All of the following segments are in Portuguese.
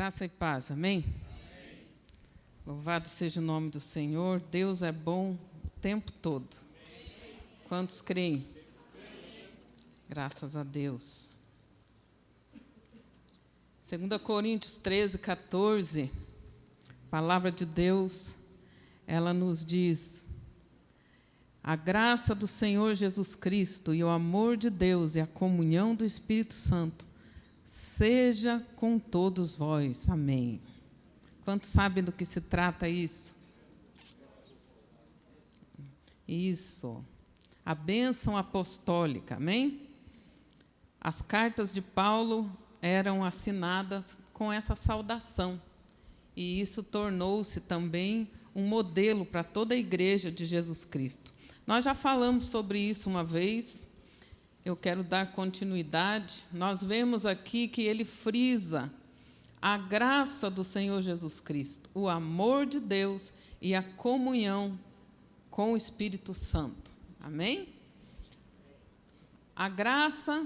Graça e paz, amém? Louvado seja o nome do Senhor. Deus é bom o tempo todo. Quantos creem? Graças a Deus. 2 Coríntios 13, 14, a palavra de Deus, ela nos diz: a graça do Senhor Jesus Cristo e o amor de Deus e a comunhão do Espírito Santo seja com todos vós. Amém. Quantos sabem do que se trata isso? Isso. A bênção apostólica, amém? As cartas de Paulo eram assinadas com essa saudação. E isso tornou-se também um modelo para toda a igreja de Jesus Cristo. Nós já falamos sobre isso uma vez. Eu quero dar continuidade. Nós vemos aqui que ele frisa a graça do Senhor Jesus Cristo, o amor de Deus e a comunhão com o Espírito Santo. Amém? A graça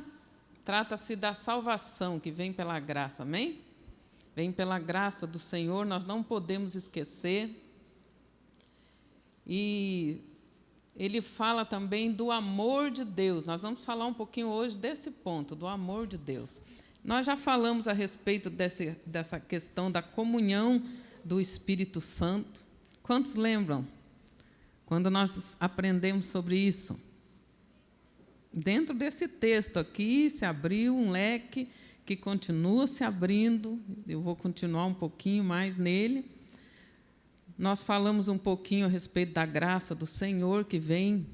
trata-se da salvação que vem pela graça, amém? Vem pela graça do Senhor, nós não podemos esquecer. E ele fala também do amor de Deus. Nós vamos falar um pouquinho hoje desse ponto, do amor de Deus. Nós já falamos a respeito dessa questão da comunhão do Espírito Santo. Quantos lembram quando nós aprendemos sobre isso? Dentro desse texto aqui se abriu um leque que continua se abrindo. Eu vou continuar um pouquinho mais nele. Nós falamos um pouquinho a respeito da graça do Senhor que vem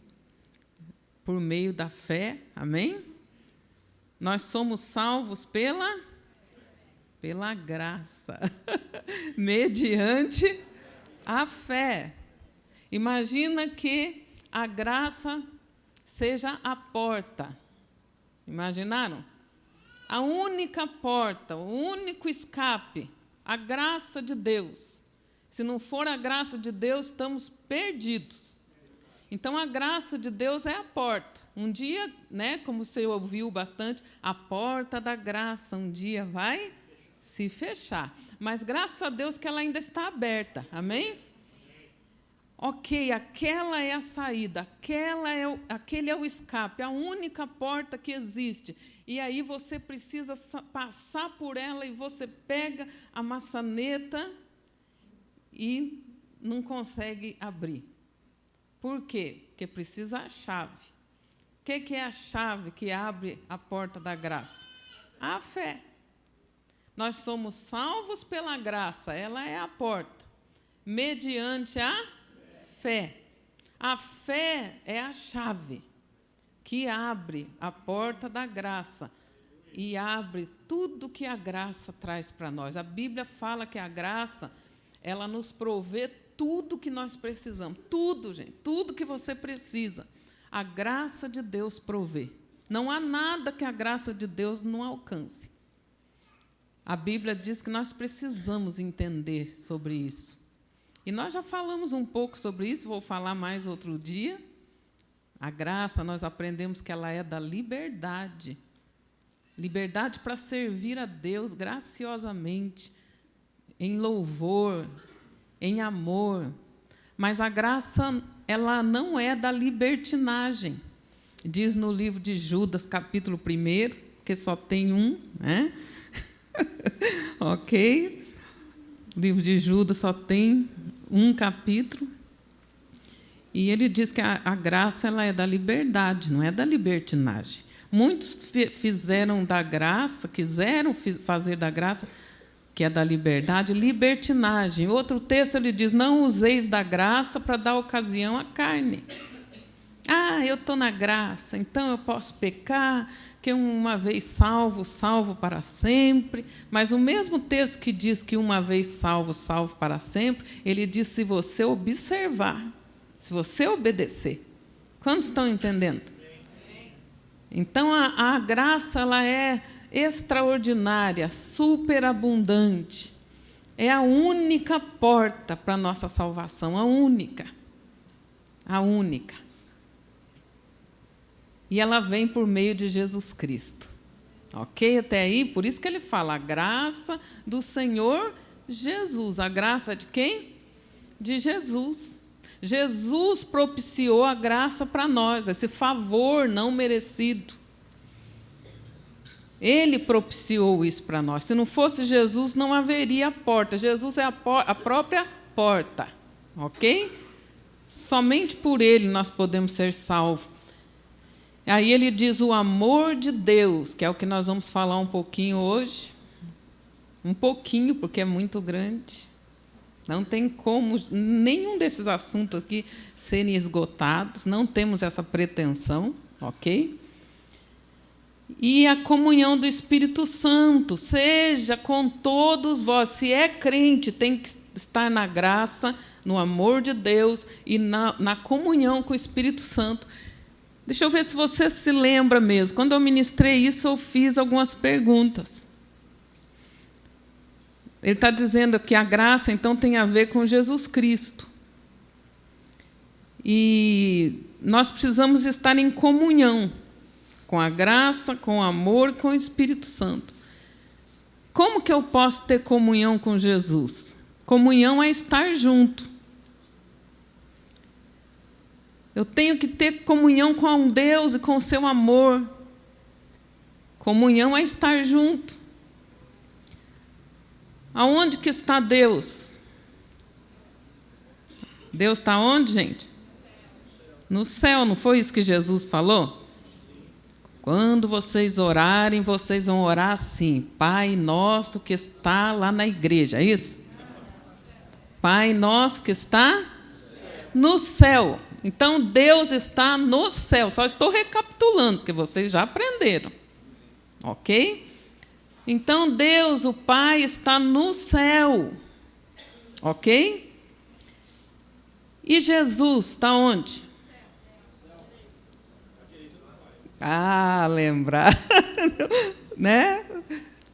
por meio da fé, amém? Nós somos salvos pela graça, mediante a fé. Imagina que a graça seja a porta. Imaginaram? A única porta, o único escape, a graça de Deus. Se não for a graça de Deus, estamos perdidos. Então, a graça de Deus é a porta. Um dia, como você ouviu bastante, a porta da graça um dia vai se fechar. Mas, graças a Deus, que ela ainda está aberta. Amém? Ok, aquela é a saída, aquele é o escape, a única porta que existe. E aí você precisa passar por ela e você pega a maçaneta e não consegue abrir. Por quê? Porque precisa a chave. O que é a chave que abre a porta da graça? A fé. Nós somos salvos pela graça, ela é a porta. Mediante a fé. A fé é a chave que abre a porta da graça e abre tudo que a graça traz para nós. A Bíblia fala que a graça, ela nos provê tudo que nós precisamos. Tudo, gente, tudo que você precisa. A graça de Deus provê. Não há nada que a graça de Deus não alcance. A Bíblia diz que nós precisamos entender sobre isso. E nós já falamos um pouco sobre isso, vou falar mais outro dia. A graça, nós aprendemos que ela é da liberdade. Liberdade para servir a Deus graciosamente, em louvor, em amor. Mas a graça, ela não é da libertinagem. Diz no livro de Judas, capítulo 1, porque só tem um, né? Ok? O livro de Judas só tem um capítulo. E ele diz que a graça ela é da liberdade, não é da libertinagem. Muitos fizeram da graça, quiseram fazer da graça, que é da liberdade, libertinagem. Outro texto ele diz: não useis da graça para dar ocasião à carne. Ah, eu estou na graça, então eu posso pecar, que uma vez salvo, salvo para sempre. Mas o mesmo texto que diz que uma vez salvo, salvo para sempre, ele diz: se você observar, se você obedecer. Quantos estão entendendo? Então, a graça ela é extraordinária, superabundante. É a única porta para a nossa salvação, a única. A única. E ela vem por meio de Jesus Cristo. Ok? Até aí, por isso que ele fala a graça do Senhor Jesus. A graça de quem? De Jesus. Jesus propiciou a graça para nós, esse favor não merecido. Ele propiciou isso para nós. Se não fosse Jesus, não haveria porta. Jesus é a própria porta. Ok? Somente por ele nós podemos ser salvos. Aí ele diz o amor de Deus, que é o que nós vamos falar um pouquinho hoje. Um pouquinho, porque é muito grande. Não tem como nenhum desses assuntos aqui serem esgotados. Não temos essa pretensão, ok? E a comunhão do Espírito Santo, seja com todos vós. Se é crente, tem que estar na graça, no amor de Deus e na comunhão com o Espírito Santo. Deixa eu ver se você se lembra mesmo. Quando eu ministrei isso, eu fiz algumas perguntas. Ele está dizendo que a graça, então, tem a ver com Jesus Cristo. E nós precisamos estar em comunhão com a graça, com o amor, com o Espírito Santo. Como que eu posso ter comunhão com Jesus? Comunhão é estar junto. Eu tenho que ter comunhão com Deus e com o seu amor. Comunhão é estar junto. Aonde que está Deus? Deus está onde, gente? No céu, não foi isso que Jesus falou? Quando vocês orarem, vocês vão orar assim: Pai nosso que está lá na igreja, é isso? Pai nosso que está no céu. Então, Deus está no céu. Só estou recapitulando, porque vocês já aprenderam. Ok? Então, Deus, o Pai, está no céu. Ok? E Jesus está onde? Ah, lembraram. Né?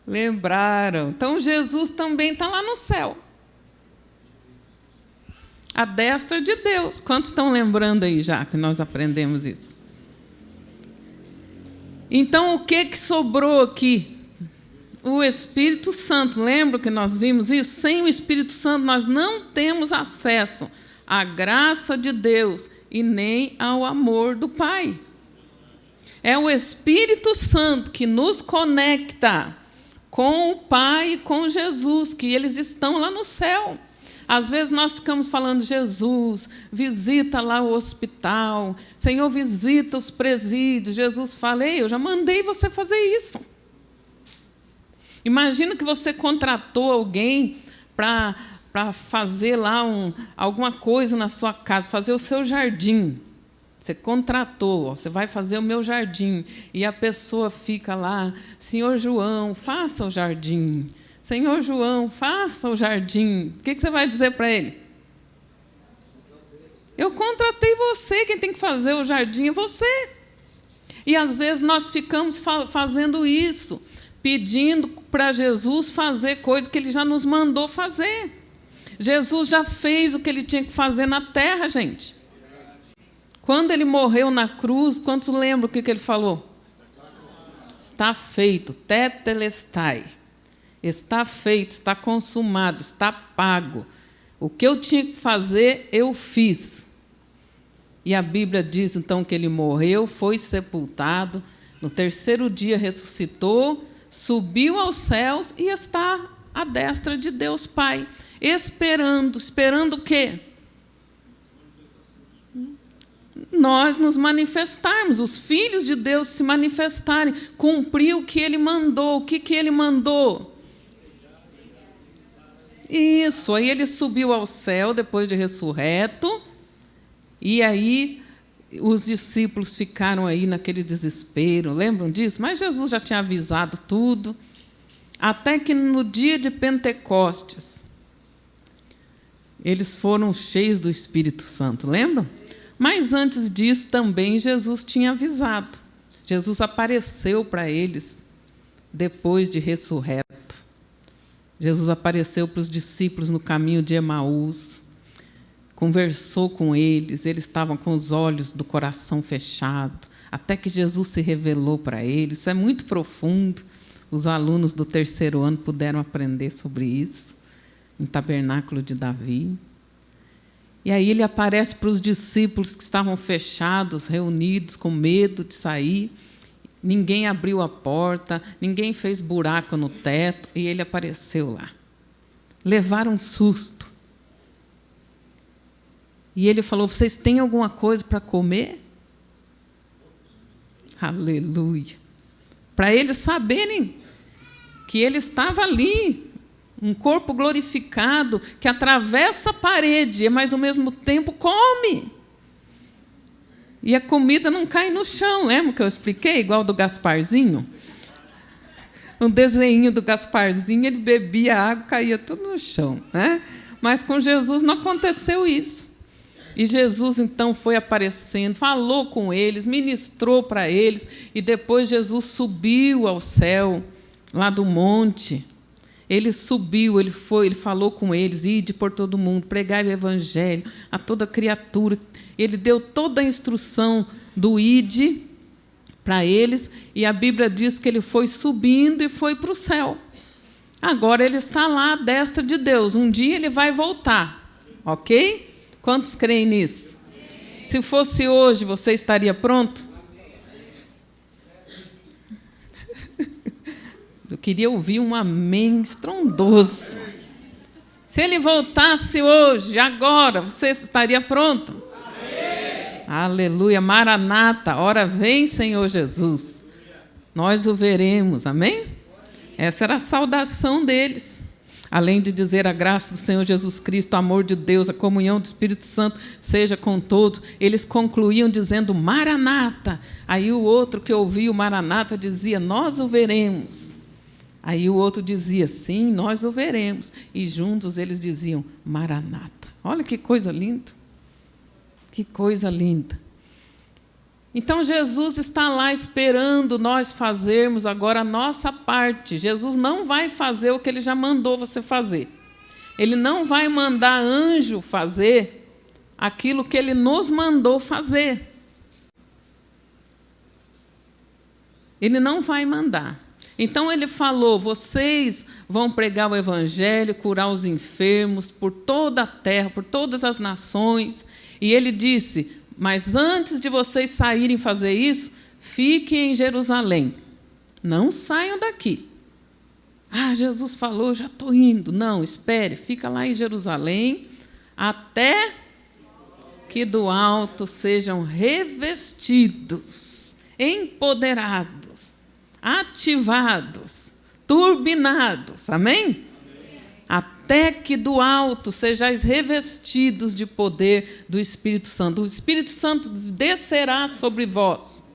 Lembraram. Então, Jesus também está lá no céu. A destra de Deus. Quantos estão lembrando aí já que nós aprendemos isso? Então, o que sobrou aqui? O Espírito Santo. Lembra que nós vimos isso? Sem o Espírito Santo, nós não temos acesso à graça de Deus e nem ao amor do Pai. É o Espírito Santo que nos conecta com o Pai e com Jesus, que eles estão lá no céu. Às vezes nós ficamos falando: Jesus, visita lá o hospital, Senhor, visita os presídios. Jesus fala: ei, eu já mandei você fazer isso. Imagina que você contratou alguém para fazer lá alguma coisa na sua casa, fazer o seu jardim. Você contratou, você vai fazer o meu jardim. E a pessoa fica lá: Senhor João, faça o jardim. Senhor João, faça o jardim. O que você vai dizer para ele? Eu contratei você, quem tem que fazer o jardim é você. E, às vezes, nós ficamos fazendo isso, pedindo para Jesus fazer coisas que ele já nos mandou fazer. Jesus já fez o que ele tinha que fazer na terra, gente. Quando ele morreu na cruz, quantos lembram o que ele falou? Está feito, tetelestai. Está feito, está consumado, está pago. O que eu tinha que fazer, eu fiz. E a Bíblia diz, então, que ele morreu, foi sepultado, no terceiro dia ressuscitou, subiu aos céus e está à destra de Deus Pai, esperando o quê? Nós nos manifestarmos, os filhos de Deus se manifestarem, cumprir o que ele mandou. O que ele mandou? Isso, aí ele subiu ao céu depois de ressurreto, e aí os discípulos ficaram aí naquele desespero, lembram disso? Mas Jesus já tinha avisado tudo, até que no dia de Pentecostes, eles foram cheios do Espírito Santo, lembram? Mas antes disso também Jesus tinha avisado. Jesus apareceu para eles depois de ressurreto. Jesus apareceu para os discípulos no caminho de Emaús, conversou com eles, eles estavam com os olhos do coração fechado, até que Jesus se revelou para ele. Isso é muito profundo. Os alunos do 3º ano puderam aprender sobre isso, no tabernáculo de Davi. E aí ele aparece para os discípulos que estavam fechados, reunidos, com medo de sair. Ninguém abriu a porta, ninguém fez buraco no teto, e ele apareceu lá. Levaram um susto. E ele falou: vocês têm alguma coisa para comer? Aleluia. Para eles saberem que ele estava ali, um corpo glorificado, que atravessa a parede, mas, ao mesmo tempo, come. E a comida não cai no chão, lembra que eu expliquei? Igual do Gasparzinho. Um desenho do Gasparzinho, ele bebia água, caía tudo no chão, né? Mas com Jesus não aconteceu isso. E Jesus, então, foi aparecendo, falou com eles, ministrou para eles, e depois Jesus subiu ao céu, lá do monte. Ele subiu, ele falou com eles: ide por todo mundo, pregai o evangelho a toda criatura. Ele deu toda a instrução do ide para eles, e a Bíblia diz que ele foi subindo e foi para o céu. Agora ele está lá à destra de Deus. Um dia ele vai voltar, ok? Quantos creem nisso? Se fosse hoje, você estaria pronto? Eu queria ouvir um amém estrondoso. Se ele voltasse hoje, agora, você estaria pronto? Amém. Aleluia, Maranata, ora vem, Senhor Jesus. Nós o veremos, amém? Essa era a saudação deles. Além de dizer: a graça do Senhor Jesus Cristo, o amor de Deus, a comunhão do Espírito Santo seja com todos, eles concluíam dizendo: Maranata. Aí o outro que ouvia o Maranata dizia: nós o veremos. Aí o outro dizia: sim, nós o veremos. E juntos eles diziam: Maranata. Olha que coisa linda. Que coisa linda. Então Jesus está lá esperando nós fazermos agora a nossa parte. Jesus não vai fazer o que ele já mandou você fazer. Ele não vai mandar anjo fazer aquilo que ele nos mandou fazer. Ele não vai mandar. Então ele falou: vocês vão pregar o evangelho, curar os enfermos por toda a terra, por todas as nações. E ele disse: mas antes de vocês saírem fazer isso, fiquem em Jerusalém. Não saiam daqui. Ah, Jesus falou, já estou indo. Não, espere, fica lá em Jerusalém, até que do alto sejam revestidos, empoderados, ativados, turbinados. Amém? Até que do alto sejais revestidos de poder do Espírito Santo. O Espírito Santo descerá sobre vós,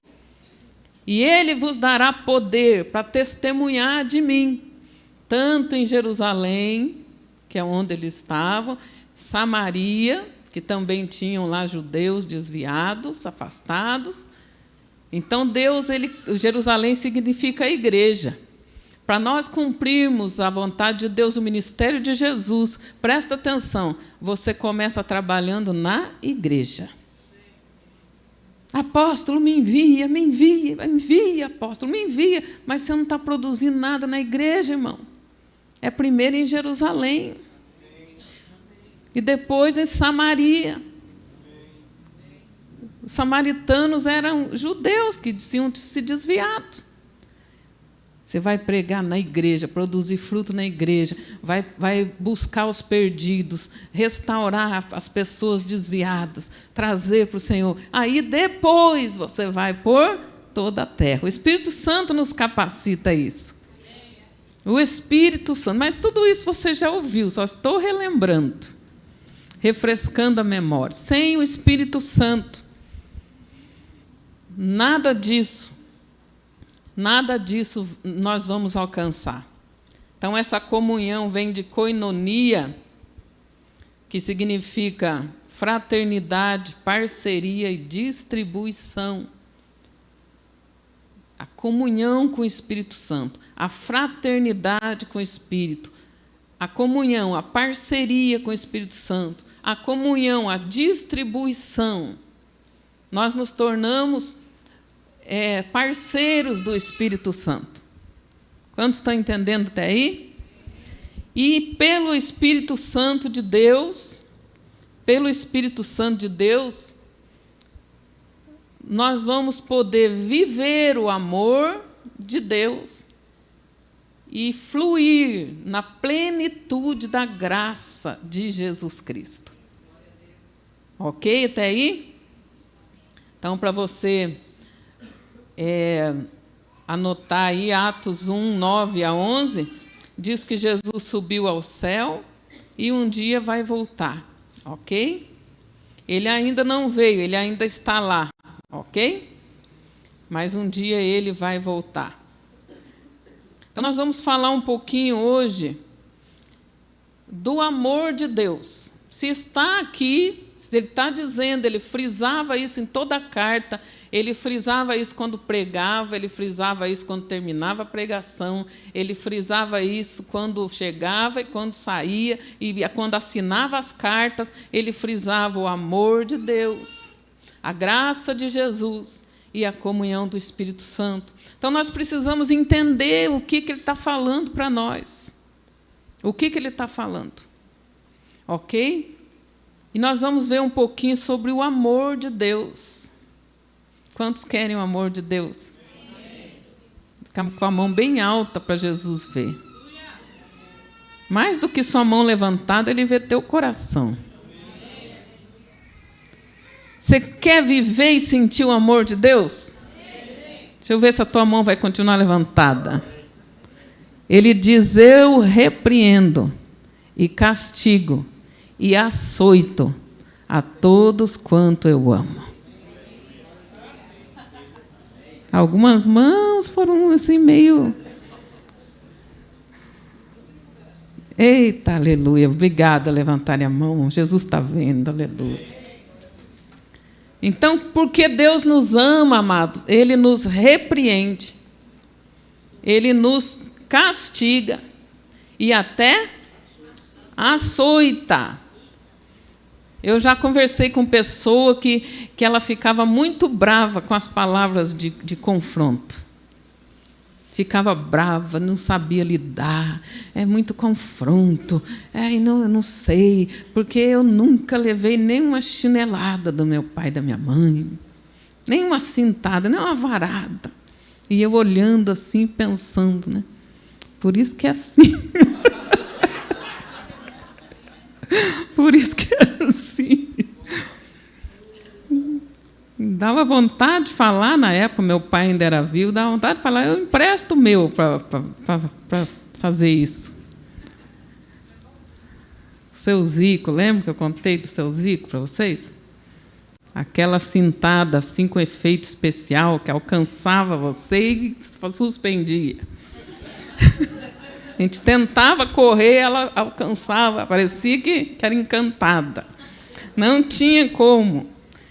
e ele vos dará poder para testemunhar de mim, tanto em Jerusalém, que é onde eles estavam, Samaria, que também tinham lá judeus desviados, afastados. Então Jerusalém significa a igreja. Para nós cumprirmos a vontade de Deus, o ministério de Jesus, presta atenção, você começa trabalhando na igreja. Apóstolo, me envia, apóstolo, me envia. Mas você não está produzindo nada na igreja, irmão. É primeiro em Jerusalém. E depois em Samaria. Os samaritanos eram judeus que tinham se desviado. Você vai pregar na igreja, produzir fruto na igreja, vai buscar os perdidos, restaurar as pessoas desviadas, trazer para o Senhor. Aí depois você vai por toda a terra. O Espírito Santo nos capacita a isso. O Espírito Santo. Mas tudo isso você já ouviu, só estou relembrando, refrescando a memória. Sem o Espírito Santo, nada disso nós vamos alcançar. Então, essa comunhão vem de koinonia, que significa fraternidade, parceria e distribuição. A comunhão com o Espírito Santo, a fraternidade com o Espírito, a comunhão, a parceria com o Espírito Santo, a comunhão, a distribuição. Nós nos tornamos parceiros do Espírito Santo. Quantos estão entendendo até aí? E pelo Espírito Santo de Deus, nós vamos poder viver o amor de Deus e fluir na plenitude da graça de Jesus Cristo. Ok até aí? Então, para você anotar aí, Atos 1, 9 a 11, diz que Jesus subiu ao céu e um dia vai voltar, ok? Ele ainda não veio, ele ainda está lá, ok? Mas um dia ele vai voltar. Então, nós vamos falar um pouquinho hoje do amor de Deus. Se está aqui, se ele está dizendo, ele frisava isso em toda a carta, ele frisava isso quando pregava, ele frisava isso quando terminava a pregação, ele frisava isso quando chegava e quando saía, e quando assinava as cartas, ele frisava o amor de Deus, a graça de Jesus e a comunhão do Espírito Santo. Então, nós precisamos entender o que ele está falando para nós. O que ele está falando. Ok? E nós vamos ver um pouquinho sobre o amor de Deus. Quantos querem o amor de Deus? Fica com a mão bem alta para Jesus ver. Mais do que sua mão levantada, ele vê teu coração. Você quer viver e sentir o amor de Deus? Deixa eu ver se a tua mão vai continuar levantada. Ele diz, eu repreendo e castigo e açoito a todos quanto eu amo. Algumas mãos foram assim meio... Eita, aleluia. Obrigada a levantarem a mão. Jesus está vendo, aleluia. Então, porque Deus nos ama, amados, Ele nos repreende, Ele nos castiga e até açoita. Eu já conversei com pessoa que ela ficava muito brava com as palavras de confronto. Ficava brava, não sabia lidar, é muito confronto. Eu não sei, porque eu nunca levei nem uma chinelada do meu pai e da minha mãe, nem uma cintada, nem uma varada. E eu olhando assim, pensando, né? Por isso que é assim. Por isso que é assim. Dava vontade de falar, na época, meu pai ainda era vivo, dava vontade de falar, eu empresto o meu para fazer isso. O seu Zico, lembra que eu contei do seu Zico para vocês? Aquela cintada assim com efeito especial que alcançava você e suspendia. A gente tentava correr, ela alcançava, parecia que era encantada. Não tinha como.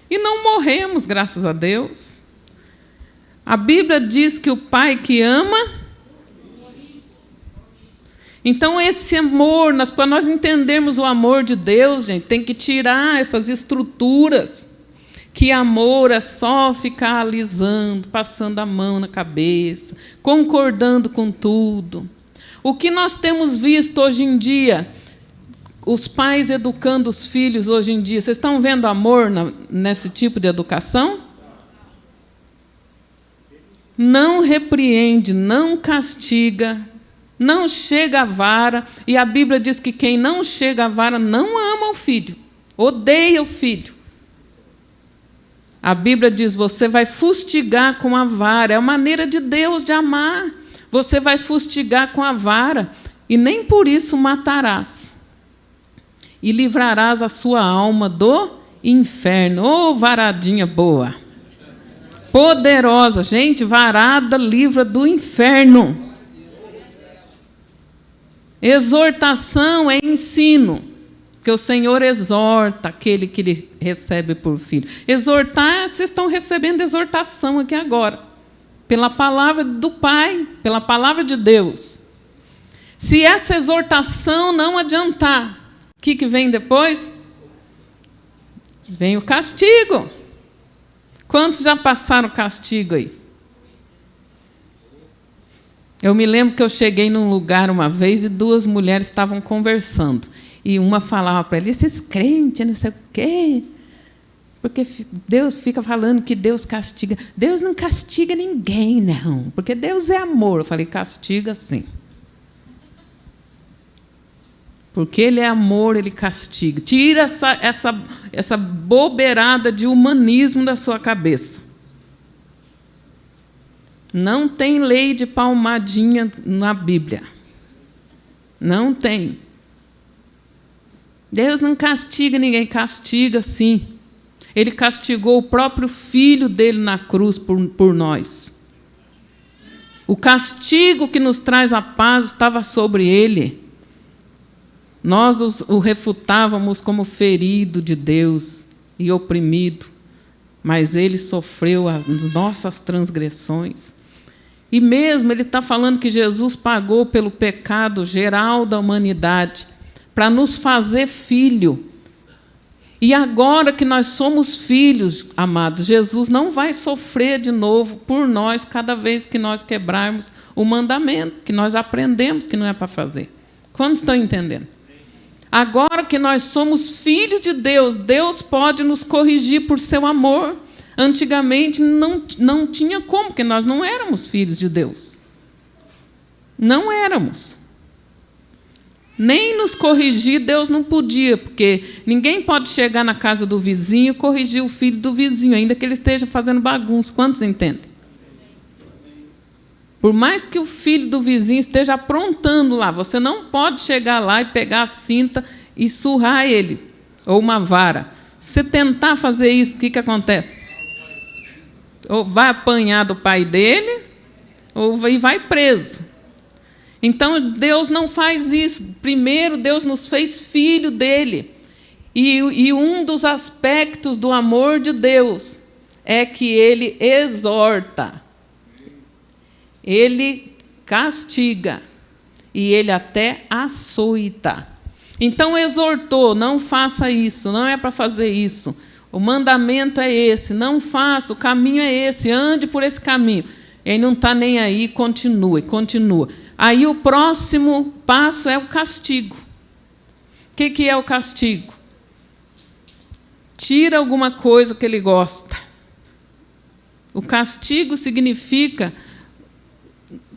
E não morremos, graças a Deus. A Bíblia diz que o pai que ama... Então, esse amor, para nós entendermos o amor de Deus, gente, tem que tirar essas estruturas. Que amor é só ficar alisando, passando a mão na cabeça, concordando com tudo. O que nós temos visto hoje em dia, os pais educando os filhos hoje em dia, vocês estão vendo amor nesse tipo de educação? Não repreende, não castiga, não chega à vara, e a Bíblia diz que quem não chega à vara não ama o filho, odeia o filho. A Bíblia diz, você vai fustigar com a vara, é a maneira de Deus de amar. Você vai fustigar com a vara, e nem por isso matarás. E livrarás a sua alma do inferno. Ô, varadinha boa! Poderosa. Gente, varada livra do inferno. Exortação é ensino. Porque o Senhor exorta aquele que Ele recebe por filho. Exortar, vocês estão recebendo exortação aqui agora. Pela palavra do Pai, pela palavra de Deus. Se essa exortação não adiantar, o que vem depois? Vem o castigo. Quantos já passaram castigo aí? Eu me lembro que eu cheguei num lugar uma vez e duas mulheres estavam conversando. E uma falava para ele, esses crentes, não sei o quê, porque Deus fica falando que Deus castiga. Deus não castiga ninguém, não, porque Deus é amor. Eu falei, castiga sim. Porque Ele é amor, Ele castiga. Tira essa bobeirada de humanismo da sua cabeça. Não tem lei de palmadinha na Bíblia. Não tem. Deus não castiga ninguém, castiga sim. Ele castigou o próprio Filho dele na cruz por nós. O castigo que nos traz a paz estava sobre ele. Nós o refutávamos como ferido de Deus e oprimido, mas ele sofreu as nossas transgressões. E mesmo ele está falando que Jesus pagou pelo pecado geral da humanidade, para nos fazer filho. E agora que nós somos filhos, amados, Jesus não vai sofrer de novo por nós cada vez que nós quebrarmos o mandamento, que nós aprendemos que não é para fazer. Quantos estão entendendo? Agora que nós somos filhos de Deus, Deus pode nos corrigir por seu amor. Antigamente não tinha como, porque nós não éramos filhos de Deus. Não éramos. Nem nos corrigir Deus não podia, porque ninguém pode chegar na casa do vizinho e corrigir o filho do vizinho, ainda que ele esteja fazendo bagunça. Quantos entendem? Por mais que o filho do vizinho esteja aprontando lá, você não pode chegar lá e pegar a cinta e surrar ele, ou uma vara. Se você tentar fazer isso, o que acontece? Ou vai apanhar do pai dele, ou vai preso. Então, Deus não faz isso. Primeiro, Deus nos fez filho dele. E um dos aspectos do amor de Deus é que ele exorta, ele castiga e ele até açoita. Então, exortou, não faça isso, não é para fazer isso. O mandamento é esse, não faça, o caminho é esse, ande por esse caminho. Ele não está nem aí, continua e continua. Aí o próximo passo é o castigo. O que é o castigo? Tira alguma coisa que ele gosta. O castigo significa...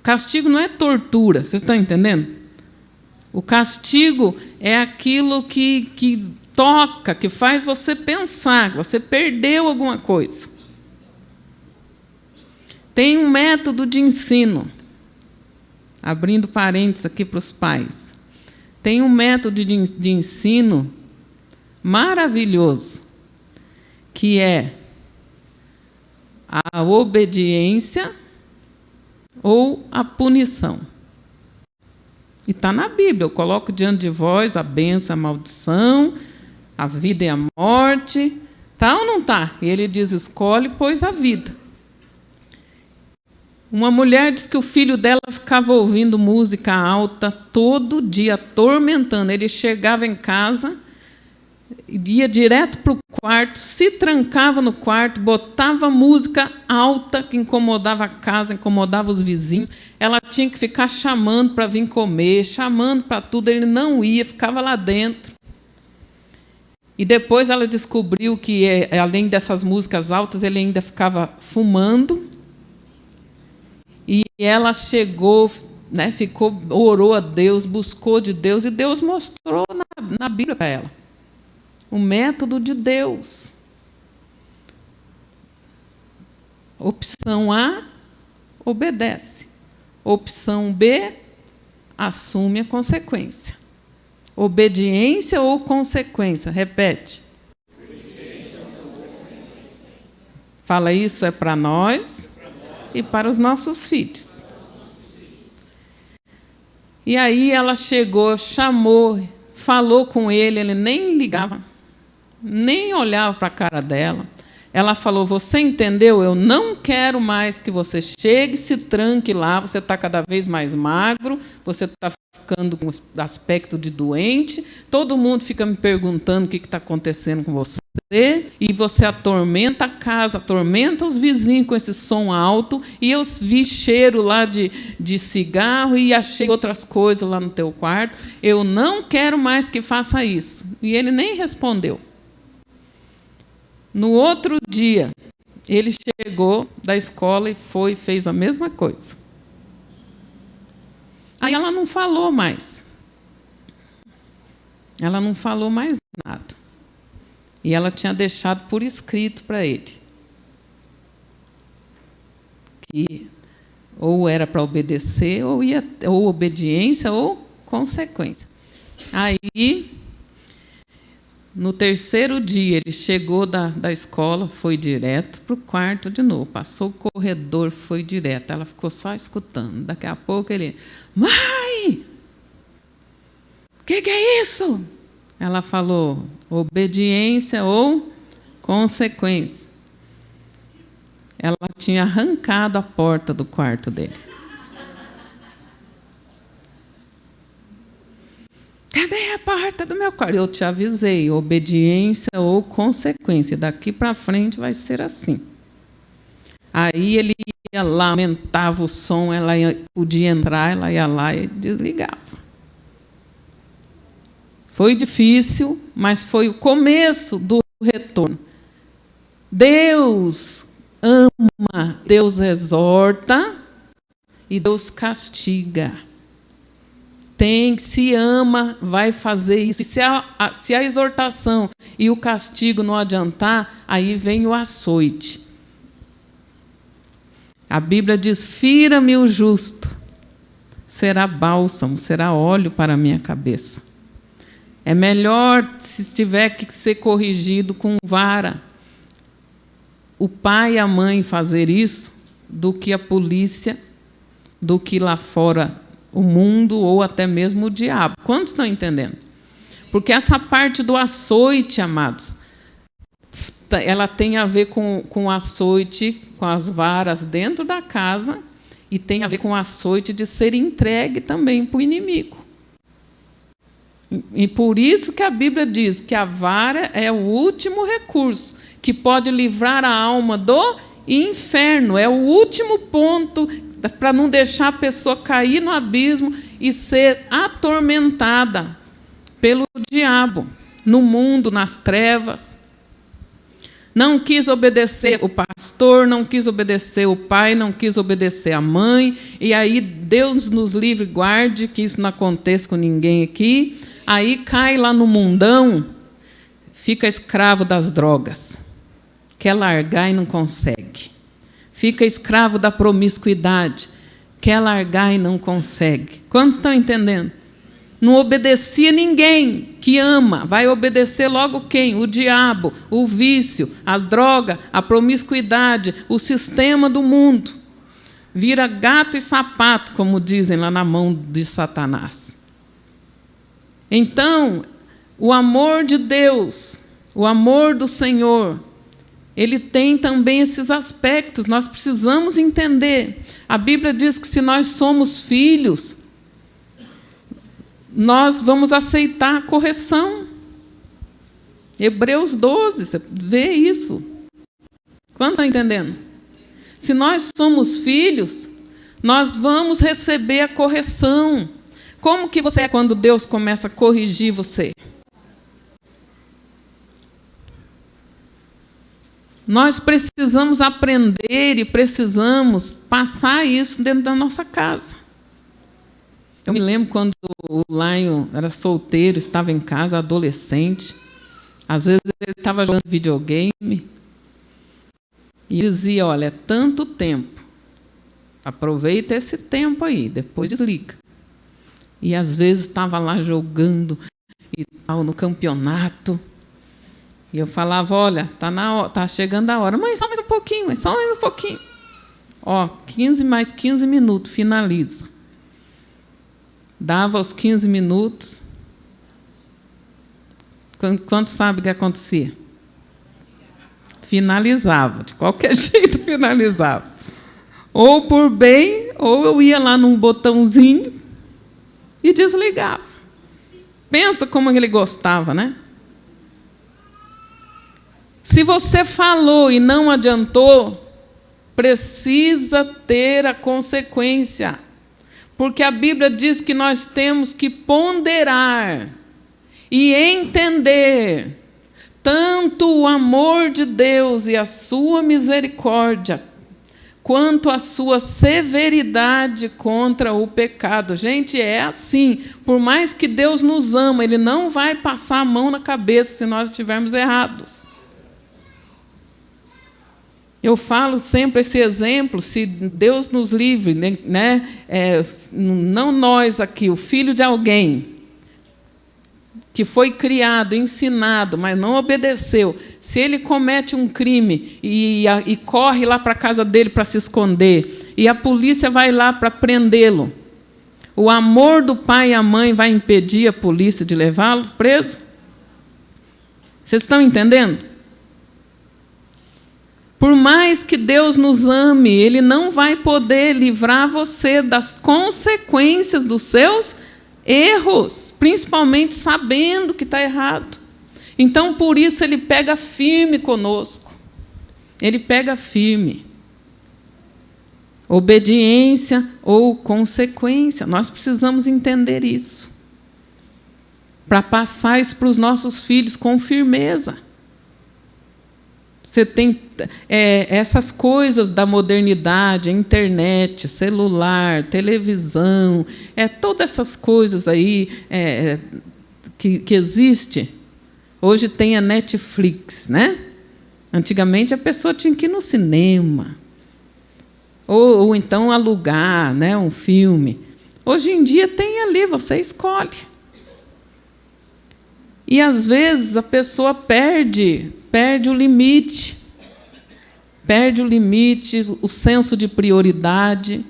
Castigo não é tortura, vocês estão entendendo? O castigo é aquilo que toca, que faz você pensar, que você perdeu alguma coisa. Tem um método de ensino, abrindo parênteses aqui para os pais. Tem um método de ensino maravilhoso, que é a obediência ou a punição. E está na Bíblia. Eu coloco diante de vós a bênção, a maldição, a vida e a morte. Está ou não está? E ele diz, escolhe, pois, a vida. Uma mulher diz que o filho dela ficava ouvindo música alta todo dia, atormentando. Ele chegava em casa, ia direto para o quarto, se trancava no quarto, botava música alta que incomodava a casa, incomodava os vizinhos. Ela tinha que ficar chamando para vir comer, chamando para tudo. Ele não ia, ficava lá dentro. E depois ela descobriu que, além dessas músicas altas, ele ainda ficava fumando. E ela chegou, né, orou a Deus, buscou de Deus, e Deus mostrou na Bíblia para ela o método de Deus. Opção A, obedece. Opção B, assume a consequência. Obediência ou consequência? Repete. Fala, isso é para nós e para os nossos filhos. E aí ela chegou, chamou, falou com ele, ele nem ligava, nem olhava para a cara dela. Ela falou, você entendeu? Eu não quero mais que você chegue, se tranque lá, você está cada vez mais magro, você está ficando com aspecto de doente, todo mundo fica me perguntando o que está acontecendo com você. e você atormenta a casa, atormenta os vizinhos com esse som alto, e eu vi cheiro lá de cigarro e achei outras coisas lá no teu quarto. Eu não quero mais que faça isso. E ele nem respondeu. No outro dia, ele chegou da escola e fez a mesma coisa. Aí ela não falou mais. Ela não falou mais nada. E ela tinha deixado por escrito para ele que ou era para obedecer, ou obediência, ou consequência. Aí, no terceiro dia, ele chegou da escola, foi direto para o quarto de novo. Passou o corredor, foi direto. Ela ficou só escutando. Daqui a pouco ele... Mãe! O que é isso? Ela falou, obediência ou consequência. Ela tinha arrancado a porta do quarto dele. Cadê a porta do meu quarto? Eu te avisei, obediência ou consequência. Daqui para frente vai ser assim. Aí ele ia lá, aumentava o som, podia entrar, ela ia lá e desligava. Foi difícil, mas foi o começo do retorno. Deus ama, Deus exorta e Deus castiga. Se ama, vai fazer isso. E se a exortação e o castigo não adiantar, aí vem o açoite. A Bíblia diz, fira-me o justo, será bálsamo, será óleo para a minha cabeça. É melhor, se tiver que ser corrigido com vara, o pai e a mãe fazer isso, do que a polícia, do que lá fora o mundo ou até mesmo o diabo. Quantos estão entendendo? Porque essa parte do açoite, amados, ela tem a ver com o açoite, com as varas dentro da casa, e tem a ver com o açoite de ser entregue também para o inimigo. E por isso que a Bíblia diz que a vara é o último recurso que pode livrar a alma do inferno. É o último ponto para não deixar a pessoa cair no abismo e ser atormentada pelo diabo, no mundo, nas trevas. Não quis obedecer o pastor, não quis obedecer o pai, não quis obedecer a mãe. E aí Deus nos livre e guarde que isso não aconteça com ninguém aqui. Aí cai lá no mundão, fica escravo das drogas. Quer largar e não consegue. Fica escravo da promiscuidade. Quer largar e não consegue. Quantos estão entendendo? Não obedecia ninguém que ama. Vai obedecer logo quem? O diabo, o vício, a droga, a promiscuidade, o sistema do mundo. Vira gato e sapato, como dizem lá na mão de Satanás. Então, o amor de Deus, o amor do Senhor, ele tem também esses aspectos. Nós precisamos entender. A Bíblia diz que se nós somos filhos, nós vamos aceitar a correção. Hebreus 12, você vê isso. Quantos estão entendendo? Se nós somos filhos, nós vamos receber a correção. Como que você é quando Deus começa a corrigir você? Nós precisamos aprender e precisamos passar isso dentro da nossa casa. Eu me lembro quando o Lion era solteiro, estava em casa, adolescente. Às vezes ele estava jogando videogame e dizia, olha, é tanto tempo. Aproveita esse tempo aí, depois desliga. E às vezes estava lá jogando e tal, no campeonato. E eu falava, olha, tá chegando a hora. Mãe, só mais um pouquinho, mãe, só mais um pouquinho. Ó, 15 minutos, finaliza. Dava os 15 minutos. Quanto sabe o que acontecia? Finalizava, de qualquer jeito finalizava. Ou por bem, ou eu ia lá num botãozinho e desligava. Pensa como ele gostava, né? Se você falou e não adiantou, precisa ter a consequência. Porque a Bíblia diz que nós temos que ponderar e entender tanto o amor de Deus e a sua misericórdia, quanto a sua severidade contra o pecado. Gente, é assim. Por mais que Deus nos ama, Ele não vai passar a mão na cabeça se nós estivermos errados. Eu falo sempre esse exemplo, se Deus nos livre, né? Não nós aqui, o filho de alguém que foi criado, ensinado, mas não obedeceu, se ele comete um crime e corre lá para a casa dele para se esconder, e a polícia vai lá para prendê-lo, o amor do pai e a mãe vai impedir a polícia de levá-lo preso? Vocês estão entendendo? Por mais que Deus nos ame, Ele não vai poder livrar você das consequências dos seus erros, principalmente sabendo que está errado. Então, por isso, Ele pega firme conosco. Ele pega firme. Obediência ou consequência. Nós precisamos entender isso, para passar isso para os nossos filhos com firmeza. Você tem essas coisas da modernidade, internet, celular, televisão, todas essas coisas aí que existe. Hoje tem a Netflix, né? Antigamente a pessoa tinha que ir no cinema, ou então alugar, né, um filme. Hoje em dia tem ali, você escolhe. E, às vezes, a pessoa perde o limite, o senso de prioridade.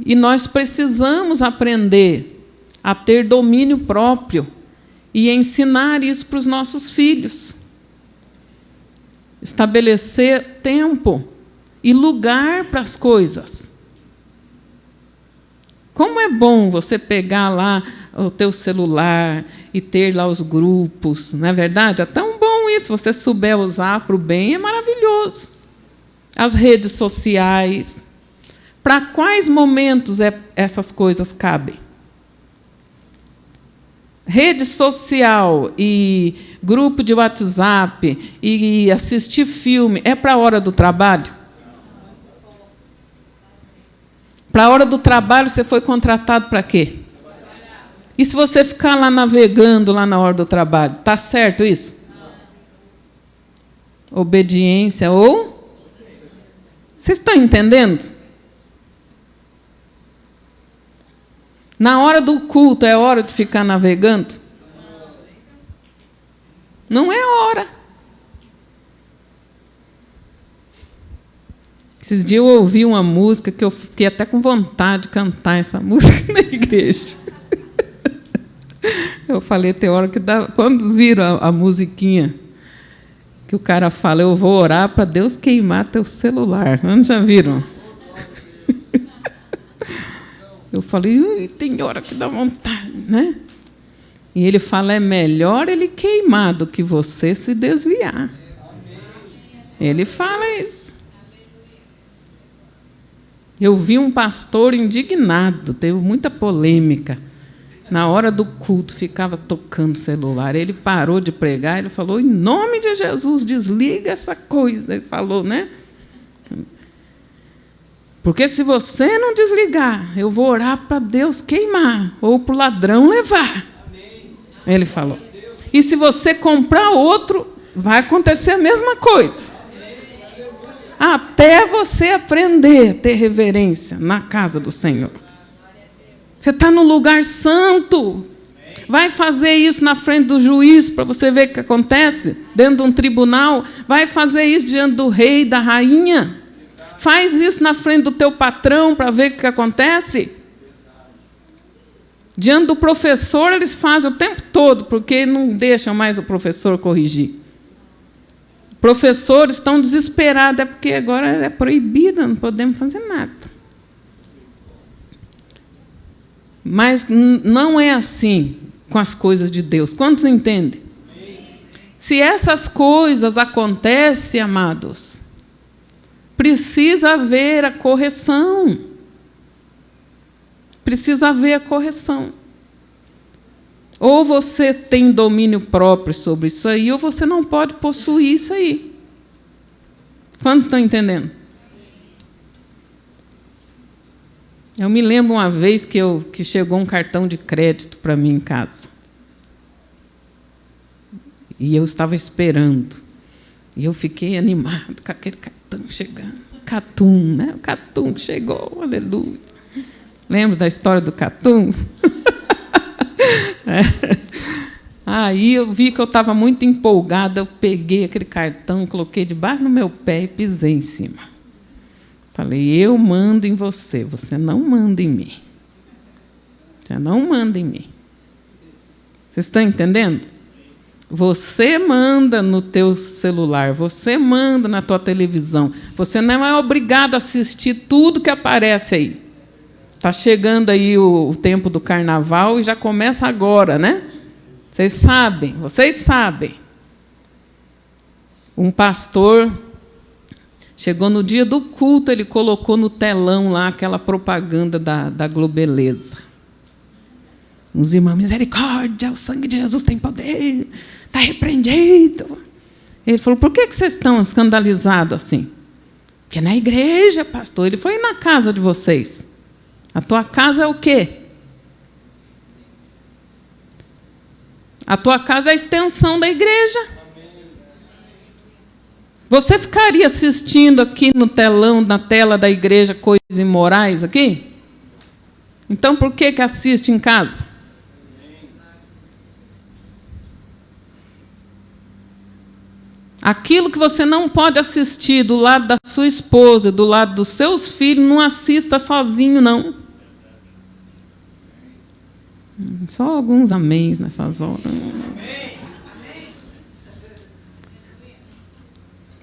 E nós precisamos aprender a ter domínio próprio e ensinar isso para os nossos filhos. Estabelecer tempo e lugar para as coisas. Como é bom você pegar lá o teu celular e ter lá os grupos, não é verdade? É tão bom isso, se você souber usar para o bem, é maravilhoso. As redes sociais. Para quais momentos essas coisas cabem? Rede social e grupo de WhatsApp e assistir filme é para a hora do trabalho? Para a hora do trabalho, você foi contratado para quê? E se você ficar lá navegando lá na hora do trabalho, está certo isso? Não. Obediência ou? Vocês estão entendendo? Na hora do culto, é hora de ficar navegando? Não é hora. Esses dias eu ouvi uma música que eu fiquei até com vontade de cantar essa música na igreja. Eu falei, tem hora que dá... Quando viram a musiquinha que o cara fala, eu vou orar para Deus queimar teu celular. Não já viram? Eu falei, tem hora que dá vontade, né? E ele fala, é melhor ele queimar do que você se desviar. Ele fala isso. Eu vi um pastor indignado, teve muita polêmica. Na hora do culto, ficava tocando o celular. Ele parou de pregar, ele falou, em nome de Jesus, desliga essa coisa. Ele falou, né? Porque se você não desligar, eu vou orar para Deus queimar, ou para o ladrão levar. Ele falou. E se você comprar outro, vai acontecer a mesma coisa. Até você aprender a ter reverência na casa do Senhor. Você está no lugar santo. Vai fazer isso na frente do juiz para você ver o que acontece dentro de um tribunal. Vai fazer isso diante do rei, da rainha. Faz isso na frente do teu patrão para ver o que acontece. Diante do professor, eles fazem o tempo todo, porque não deixam mais o professor corrigir. Professores estão desesperados, é porque agora é proibido, não podemos fazer nada. Mas não é assim com as coisas de Deus. Quantos entendem? Se essas coisas acontecem, amados, precisa haver a correção. Precisa haver a correção. Ou você tem domínio próprio sobre isso aí, ou você não pode possuir isso aí. Quantos estão entendendo? Eu me lembro uma vez que chegou um cartão de crédito para mim em casa. E eu estava esperando. E eu fiquei animado com aquele cartão chegando. Catum, né? O Catum chegou, aleluia. Lembra da história do Catum? Aí eu vi que eu estava muito empolgada, eu peguei aquele cartão, coloquei debaixo do meu pé e pisei em cima. Falei, eu mando em você, você não manda em mim. Você não manda em mim. Vocês estão entendendo? Você manda no teu celular, você manda na tua televisão. Você não é obrigado a assistir tudo que aparece aí. Está chegando aí o tempo do carnaval e já começa agora, né? Vocês sabem. Um pastor chegou no dia do culto, ele colocou no telão lá aquela propaganda da Globeleza. Os irmãos, misericórdia, o sangue de Jesus tem poder, está repreendido. Ele falou, por que vocês estão escandalizados assim? Porque na igreja, pastor. Ele falou, e na casa de vocês? A tua casa é o quê? A tua casa é a extensão da igreja. Você ficaria assistindo aqui no telão, na tela da igreja, coisas imorais aqui? Então, por que assiste em casa? Aquilo que você não pode assistir do lado da sua esposa, do lado dos seus filhos, não assista sozinho, não. Só alguns améns nessas horas.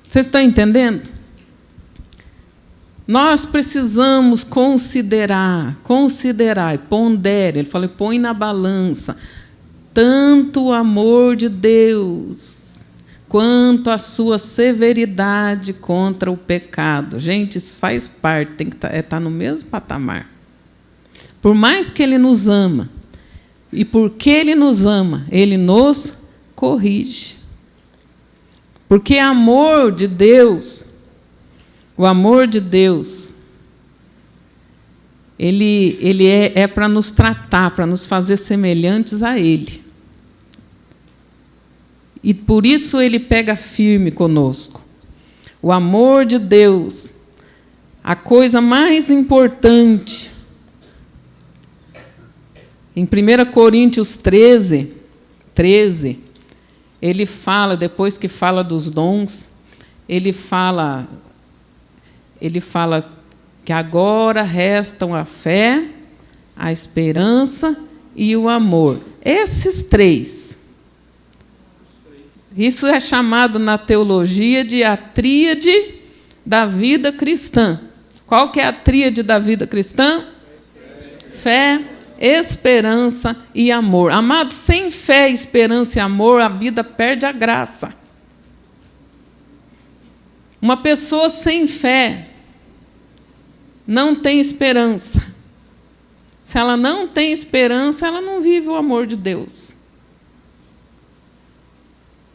Vocês estão entendendo? Nós precisamos considerar, e pondere. Ele falou, põe na balança tanto o amor de Deus quanto a sua severidade contra o pecado. Gente, isso faz parte, tem que estar no mesmo patamar. Por mais que Ele nos ama, e porque Ele nos ama, Ele nos corrige. Porque o amor de Deus, ele é para nos tratar, para nos fazer semelhantes a Ele. E por isso Ele pega firme conosco. O amor de Deus, a coisa mais importante. Em 1 Coríntios 13, ele fala, depois que fala dos dons, ele fala que agora restam a fé, a esperança e o amor. Esses três. Isso é chamado na teologia de a tríade da vida cristã. Qual que é a tríade da vida cristã? Fé, esperança e amor. Amado, sem fé, esperança e amor, a vida perde a graça. Uma pessoa sem fé não tem esperança. Se ela não tem esperança, ela não vive o amor de Deus.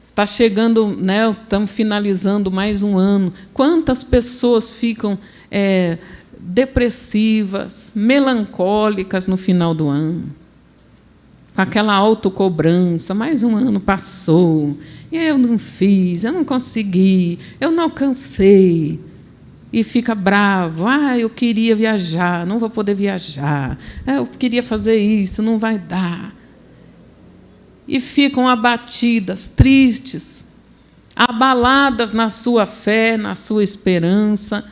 Está chegando, né, estamos finalizando mais um ano. Quantas pessoas ficam depressivas, melancólicas no final do ano, com aquela autocobrança, mais um ano passou, eu não fiz, eu não consegui, eu não alcancei, e fica bravo, eu queria viajar, não vou poder viajar, eu queria fazer isso, não vai dar. E ficam abatidas, tristes, abaladas na sua fé, na sua esperança,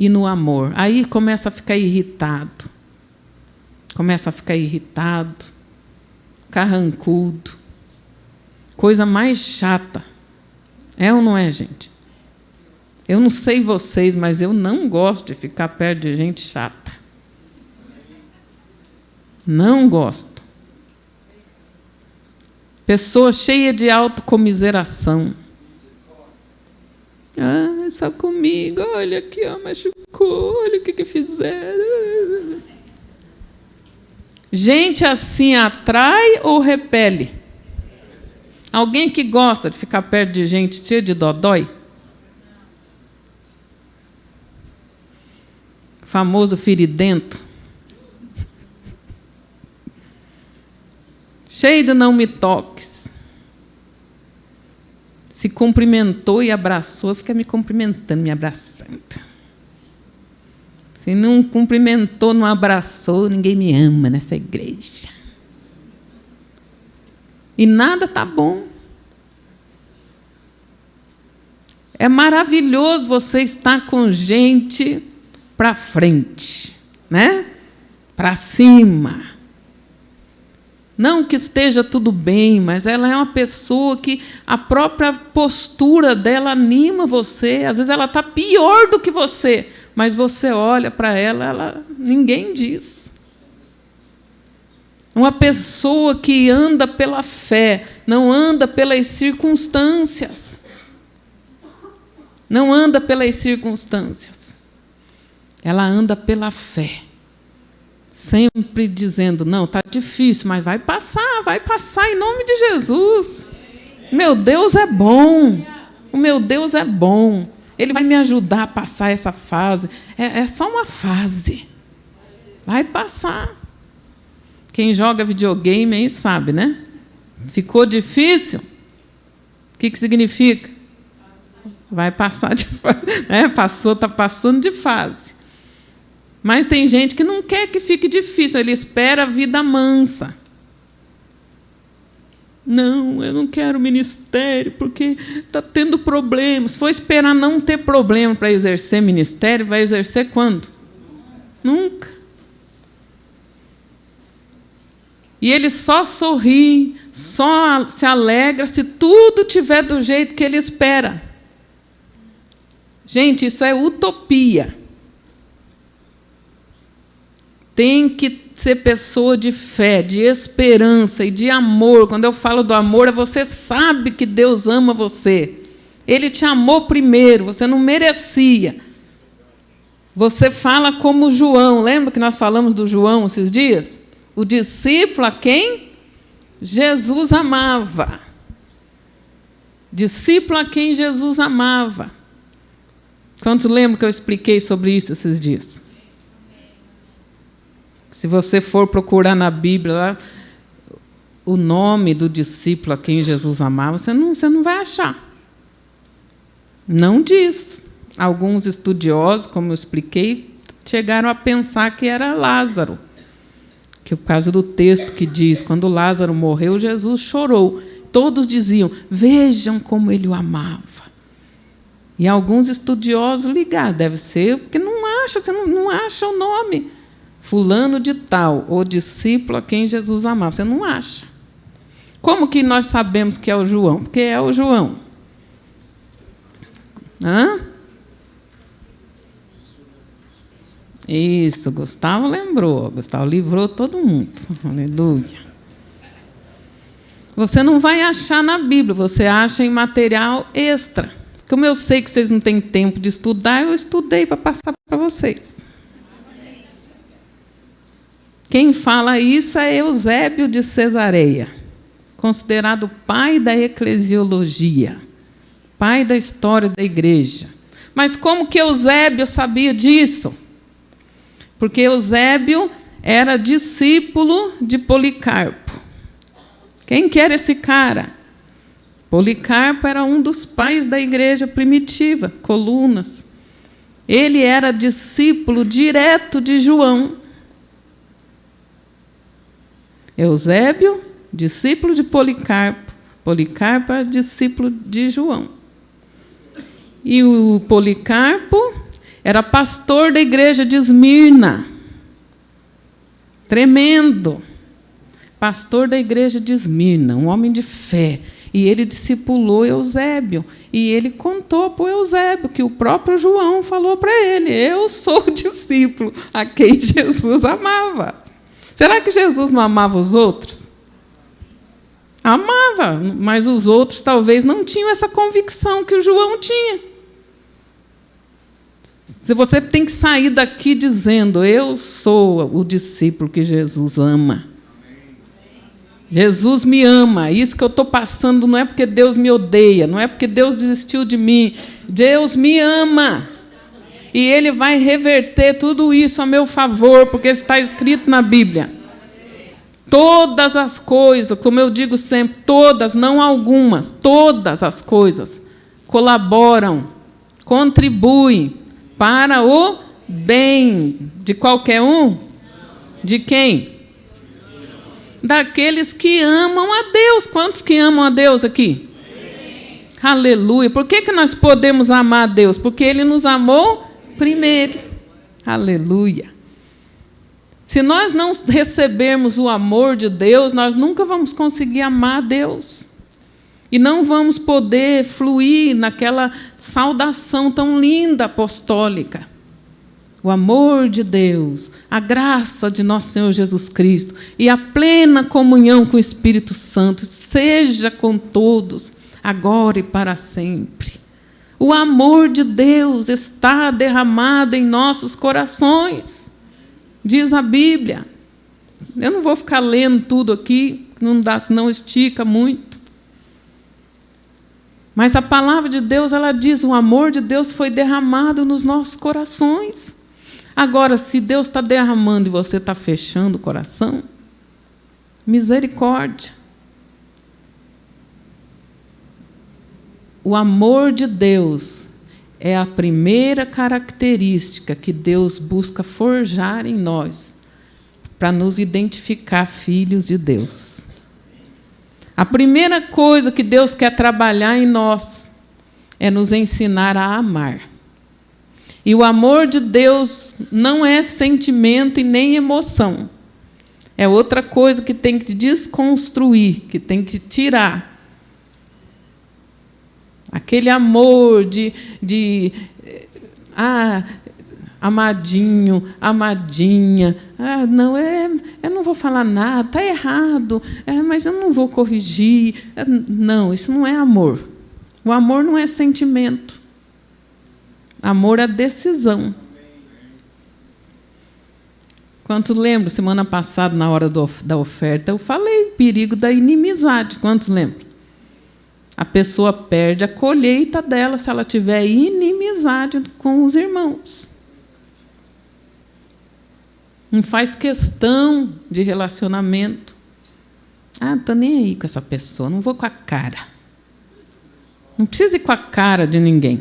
e no amor. Aí começa a ficar irritado. Carrancudo. Coisa mais chata. É ou não é, gente? Eu não sei vocês, mas eu não gosto de ficar perto de gente chata. Não gosto. Pessoa cheia de autocomiseração. Ah, só comigo, olha aqui, ó, machucou, olha o que fizeram. Gente assim atrai ou repele? Alguém que gosta de ficar perto de gente cheia de dodói? Famoso feridento. Cheio de não me toques. Se cumprimentou e abraçou, fica me cumprimentando, me abraçando. Se não cumprimentou, não abraçou, ninguém me ama nessa igreja. E nada está bom. É maravilhoso você estar com gente para frente, né? Para cima. Não que esteja tudo bem, mas ela é uma pessoa que a própria postura dela anima você. Às vezes ela está pior do que você, mas você olha para ela, ninguém diz. Uma pessoa que anda pela fé, não anda pelas circunstâncias. Não anda pelas circunstâncias. Ela anda pela fé. Sempre dizendo, não, está difícil, mas vai passar em nome de Jesus. Meu Deus é bom. O meu Deus é bom. Ele vai me ajudar a passar essa fase. É só uma fase. Vai passar. Quem joga videogame aí sabe, né? Ficou difícil? O que significa? Vai passar de fase. Está passando de fase. Mas tem gente que não quer que fique difícil, ele espera a vida mansa. Não, eu não quero ministério, porque está tendo problemas. Se for esperar não ter problema para exercer ministério, vai exercer quando? Nunca. E ele só sorri, só se alegra se tudo estiver do jeito que ele espera. Gente, isso é utopia. Tem que ser pessoa de fé, de esperança e de amor. Quando eu falo do amor, você sabe que Deus ama você. Ele te amou primeiro, você não merecia. Você fala como João. Lembra que nós falamos do João esses dias? O discípulo a quem Jesus amava. Discípulo a quem Jesus amava. Quantos lembram que eu expliquei sobre isso esses dias? Se você for procurar na Bíblia lá, o nome do discípulo a quem Jesus amava, você não vai achar. Não diz. Alguns estudiosos, como eu expliquei, chegaram a pensar que era Lázaro. Que por causa do texto que diz, quando Lázaro morreu, Jesus chorou. Todos diziam, vejam como ele o amava. E alguns estudiosos ligaram, deve ser, porque não acha, você não acha o nome. Fulano de tal, ou discípulo a quem Jesus amava. Você não acha. Como que nós sabemos que é o João? Porque é o João. Hã? Isso, Gustavo lembrou. Gustavo livrou todo mundo. Aleluia. Você não vai achar na Bíblia, você acha em material extra. Como eu sei que vocês não têm tempo de estudar, eu estudei para passar para vocês. Quem fala isso é Eusébio de Cesareia, considerado pai da eclesiologia, pai da história da igreja. Mas como que Eusébio sabia disso? Porque Eusébio era discípulo de Policarpo. Quem que era esse cara? Policarpo era um dos pais da igreja primitiva, Colunas. Ele era discípulo direto de João. Eusébio, discípulo de Policarpo. Policarpo era discípulo de João. E o Policarpo era pastor da igreja de Esmirna. Tremendo. Pastor da igreja de Esmirna, um homem de fé. E ele discipulou Eusébio. E ele contou para o Eusébio que o próprio João falou para ele, eu sou o discípulo a quem Jesus amava. Será que Jesus não amava os outros? Amava, mas os outros talvez não tinham essa convicção que o João tinha. Se você tem que sair daqui dizendo, eu sou o discípulo que Jesus ama. Jesus me ama. Isso que eu estou passando não é porque Deus me odeia, não é porque Deus desistiu de mim. Deus me ama. E Ele vai reverter tudo isso a meu favor, porque está escrito na Bíblia. Todas as coisas, como eu digo sempre, todas, não algumas, todas as coisas colaboram, contribuem para o bem de qualquer um. De quem? Daqueles que amam a Deus. Quantos que amam a Deus aqui? Amém. Aleluia. Por que nós podemos amar a Deus? Porque Ele nos amou primeiro. Aleluia. Se nós não recebermos o amor de Deus, nós nunca vamos conseguir amar a Deus. E não vamos poder fluir naquela saudação tão linda apostólica. O amor de Deus, a graça de nosso Senhor Jesus Cristo e a plena comunhão com o Espírito Santo seja com todos, agora e para sempre. O amor de Deus está derramado em nossos corações, diz a Bíblia. Eu não vou ficar lendo tudo aqui, não dá, senão estica muito. Mas a palavra de Deus, ela diz, o amor de Deus foi derramado nos nossos corações. Agora, se Deus está derramando e você está fechando o coração, misericórdia. O amor de Deus é a primeira característica que Deus busca forjar em nós para nos identificar filhos de Deus. A primeira coisa que Deus quer trabalhar em nós é nos ensinar a amar. E o amor de Deus não é sentimento e nem emoção. É outra coisa que tem que desconstruir, que tem que tirar. Aquele amor amadinho, amadinha. Não, eu não vou falar nada, está errado, mas eu não vou corrigir. Não, isso não é amor. O amor não é sentimento. Amor é decisão. Quantos lembram? Semana passada, na hora da oferta, eu falei perigo da inimizade. Quantos lembram? A pessoa perde a colheita dela se ela tiver inimizade com os irmãos. Não faz questão de relacionamento. Não estou nem aí com essa pessoa, não vou com a cara. Não precisa ir com a cara de ninguém.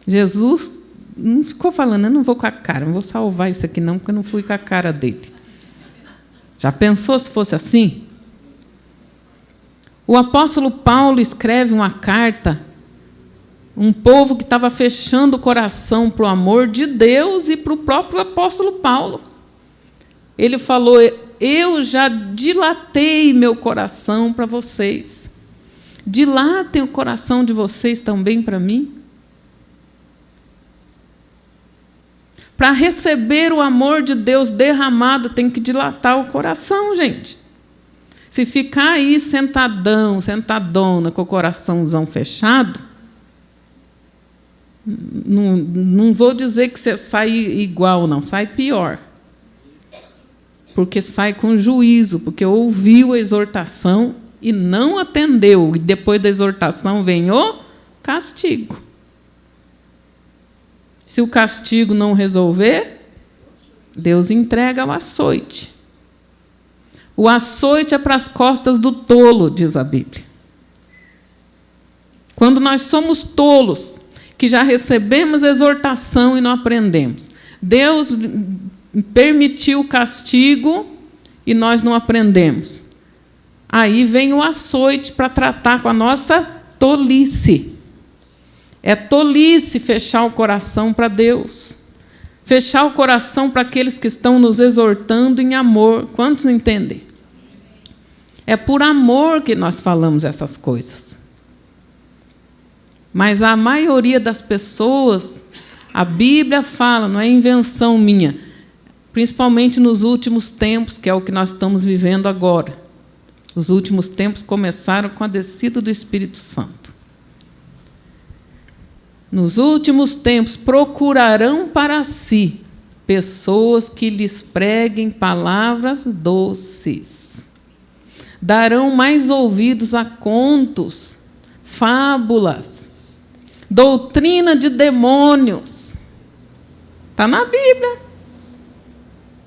Jesus não ficou falando, eu não vou com a cara, não vou salvar isso aqui não, porque eu não fui com a cara dele. Já pensou se fosse assim? O apóstolo Paulo escreve uma carta, um povo que estava fechando o coração para o amor de Deus e para o próprio apóstolo Paulo. Ele falou, eu já dilatei meu coração para vocês. Dilatem o coração de vocês também para mim. Para receber o amor de Deus derramado, tem que dilatar o coração, gente. Se ficar aí sentadão, sentadona, com o coraçãozão fechado, não vou dizer que você sai igual, não, sai pior. Porque sai com juízo, porque ouviu a exortação e não atendeu. E depois da exortação vem o castigo. Se o castigo não resolver, Deus entrega o açoite. O açoite é para as costas do tolo, diz a Bíblia. Quando nós somos tolos, que já recebemos exortação e não aprendemos, Deus permitiu o castigo e nós não aprendemos. Aí vem o açoite para tratar com a nossa tolice. É tolice fechar o coração para Deus. Fechar o coração para aqueles que estão nos exortando em amor. Quantos entendem? É por amor que nós falamos essas coisas. Mas a maioria das pessoas, a Bíblia fala, não é invenção minha, principalmente nos últimos tempos, que é o que nós estamos vivendo agora. Os últimos tempos começaram com a descida do Espírito Santo. Nos últimos tempos procurarão para si pessoas que lhes preguem palavras doces. Darão mais ouvidos a contos, fábulas, doutrina de demônios. Está na Bíblia.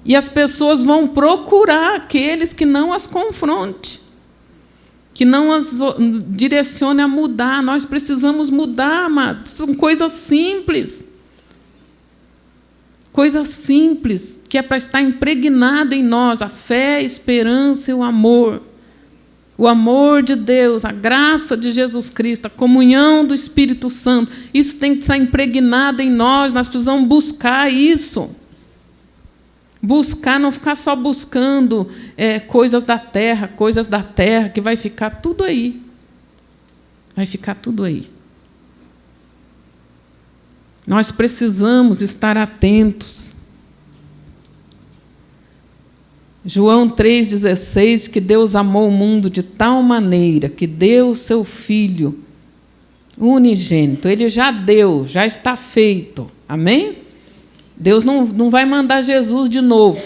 E as pessoas vão procurar aqueles que não as confronte, que não as direcione a mudar. Nós precisamos mudar, amados. São coisas simples. Coisas simples, que é para estar impregnado em nós, a fé, a esperança e o amor. O amor de Deus, a graça de Jesus Cristo, a comunhão do Espírito Santo, isso tem que estar impregnado em nós, nós precisamos buscar isso. Buscar, não ficar só buscando coisas da terra, que vai ficar tudo aí. Vai ficar tudo aí. Nós precisamos estar atentos. João 3,16, que Deus amou o mundo de tal maneira que deu o seu Filho unigênito. Ele já deu, já está feito. Amém? Deus não vai mandar Jesus de novo.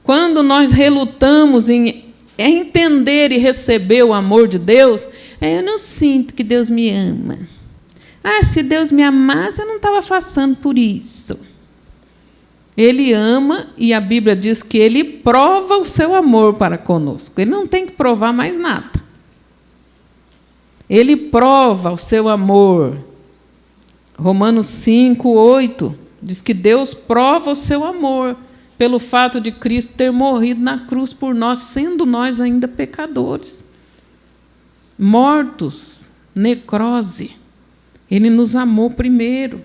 Quando nós relutamos em entender e receber o amor de Deus, eu não sinto que Deus me ama. Se Deus me amasse, eu não estava passando por isso. Ele ama, e a Bíblia diz que Ele prova o seu amor para conosco. Ele não tem que provar mais nada. Ele prova o seu amor. Romanos 5:8 diz que Deus prova o seu amor pelo fato de Cristo ter morrido na cruz por nós, sendo nós ainda pecadores. Mortos, necrose. Ele nos amou primeiro.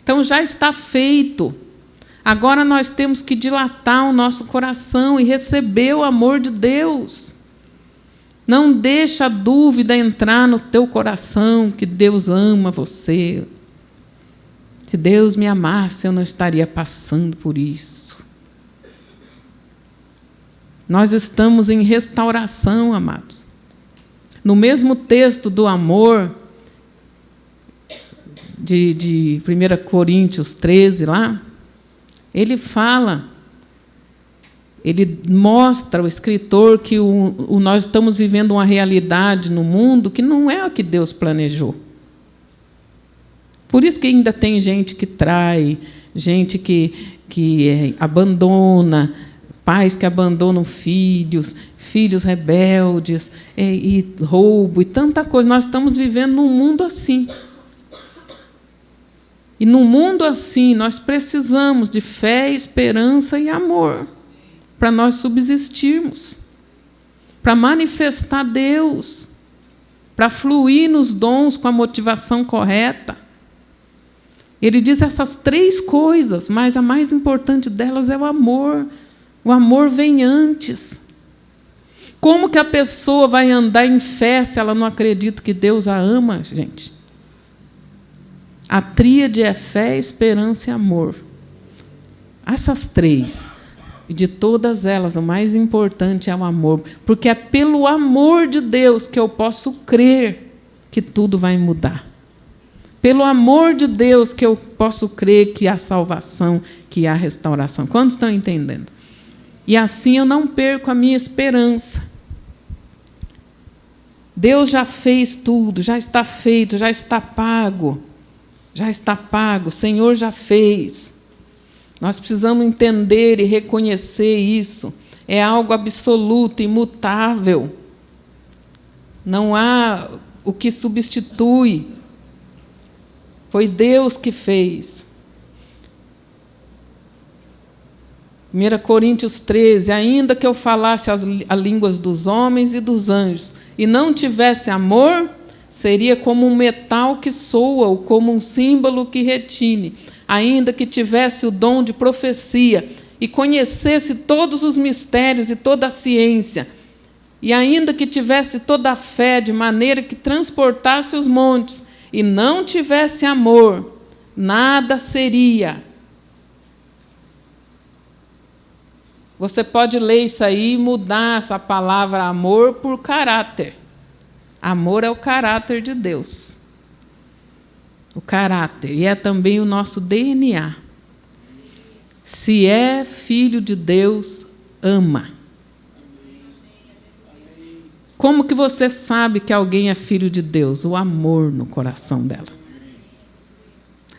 Então, já está feito. Agora nós temos que dilatar o nosso coração e receber o amor de Deus. Não deixa a dúvida entrar no teu coração que Deus ama você. Se Deus me amasse, eu não estaria passando por isso. Nós estamos em restauração, amados. No mesmo texto do amor, de 1 Coríntios 13, lá, ele fala, ele mostra, o escritor, que nós estamos vivendo uma realidade no mundo que não é a que Deus planejou. Por isso que ainda tem gente que trai, gente que abandona, pais que abandonam filhos rebeldes, e roubo, e tanta coisa. Nós estamos vivendo num mundo assim. E num mundo assim, nós precisamos de fé, esperança e amor para nós subsistirmos, para manifestar Deus, para fluir nos dons com a motivação correta. Ele diz essas 3 coisas, mas a mais importante delas é o amor. O amor vem antes. Como que a pessoa vai andar em fé se ela não acredita que Deus a ama, gente? A tríade é fé, esperança e amor. Essas 3. E de todas elas, o mais importante é o amor. Porque é pelo amor de Deus que eu posso crer que tudo vai mudar. Pelo amor de Deus que eu posso crer que há salvação, que há restauração. Quantos estão entendendo? E assim eu não perco a minha esperança. Deus já fez tudo, já está feito, já está pago. Já está pago, o Senhor já fez. Nós precisamos entender e reconhecer isso. É algo absoluto, imutável. Não há o que substitui. Foi Deus que fez. 1 Coríntios 13, ainda que eu falasse as línguas dos homens e dos anjos, e não tivesse amor, seria como um metal que soa, ou como um símbolo que retine. Ainda que tivesse o dom de profecia, e conhecesse todos os mistérios e toda a ciência, e ainda que tivesse toda a fé, de maneira que transportasse os montes, e não tivesse amor, nada seria. Você pode ler isso aí e mudar essa palavra amor por caráter. Amor é o caráter de Deus. O caráter. E é também o nosso DNA. Se é filho de Deus, ama. Como que você sabe que alguém é filho de Deus? O amor no coração dela.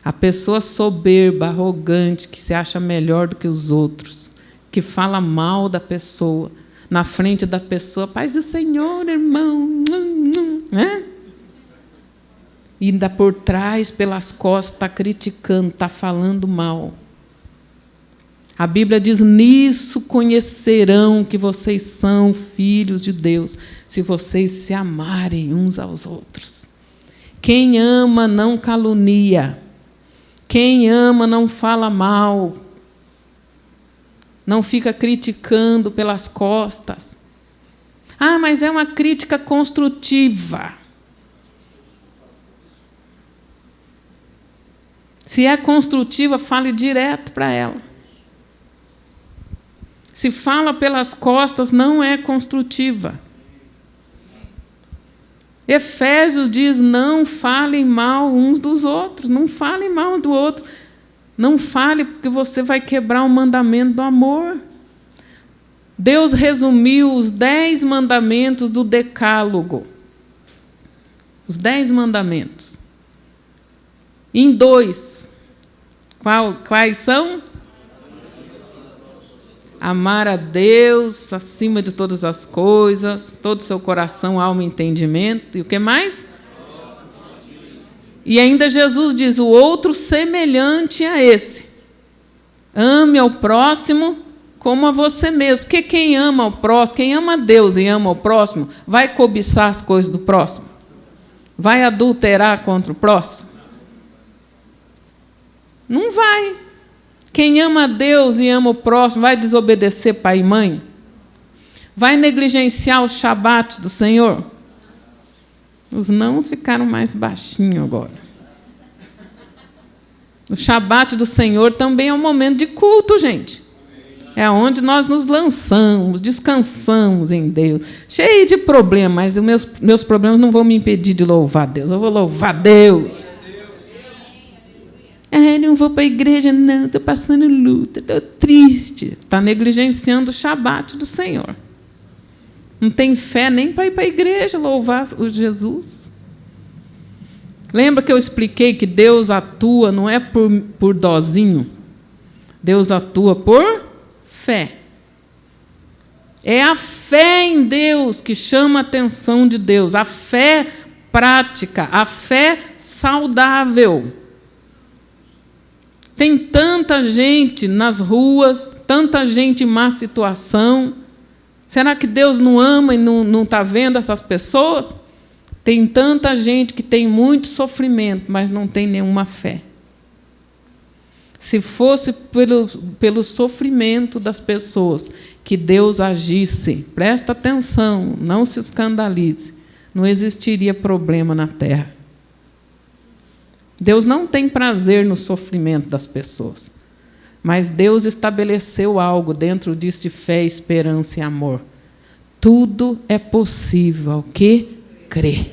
A pessoa soberba, arrogante, que se acha melhor do que os outros, que fala mal da pessoa, na frente da pessoa, paz do Senhor, irmão, né? E ainda por trás, pelas costas, está criticando, está falando mal. A Bíblia diz, nisso conhecerão que vocês são filhos de Deus, se vocês se amarem uns aos outros. Quem ama não calunia. Quem ama não fala mal. Não fica criticando pelas costas. Ah, mas é uma crítica construtiva. Se é construtiva, fale direto para ela. Se fala pelas costas, não é construtiva. Efésios diz, não falem mal uns dos outros. Não falem mal um do outro. Não fale, porque você vai quebrar o mandamento do amor. Deus resumiu os 10 mandamentos do Decálogo. Os 10 mandamentos. Em 2. Quais são? Amar a Deus acima de todas as coisas, todo o seu coração, alma e entendimento. E o que mais? E ainda Jesus diz, o outro semelhante a esse. Ame ao próximo como a você mesmo. Porque quem ama ao próximo, quem ama a Deus e ama ao próximo, vai cobiçar as coisas do próximo? Vai adulterar contra o próximo? Não vai. Quem ama a Deus e ama o próximo vai desobedecer pai e mãe? Vai negligenciar o Shabat do Senhor? Os nãos ficaram mais baixinhos agora. O Shabat do Senhor também é um momento de culto, gente. É onde nós nos lançamos, descansamos em Deus. Cheio de problemas, mas os meus problemas não vão me impedir de louvar a Deus. Eu vou louvar a Deus. Não vou para a igreja, não, estou passando luta, estou triste. Está negligenciando o Shabat do Senhor. Não tem fé nem para ir para a igreja louvar o Jesus. Lembra que eu expliquei que Deus atua, não é por dozinho? Deus atua por fé. É a fé em Deus que chama a atenção de Deus. A fé prática, a fé saudável. Tem tanta gente nas ruas, tanta gente em má situação. Será que Deus não ama e não está vendo essas pessoas? Tem tanta gente que tem muito sofrimento, mas não tem nenhuma fé. Se fosse pelo sofrimento das pessoas que Deus agisse, presta atenção, não se escandalize, não existiria problema na terra. Deus não tem prazer no sofrimento das pessoas, mas Deus estabeleceu algo dentro disso de fé, esperança e amor. Tudo é possível ao que crê.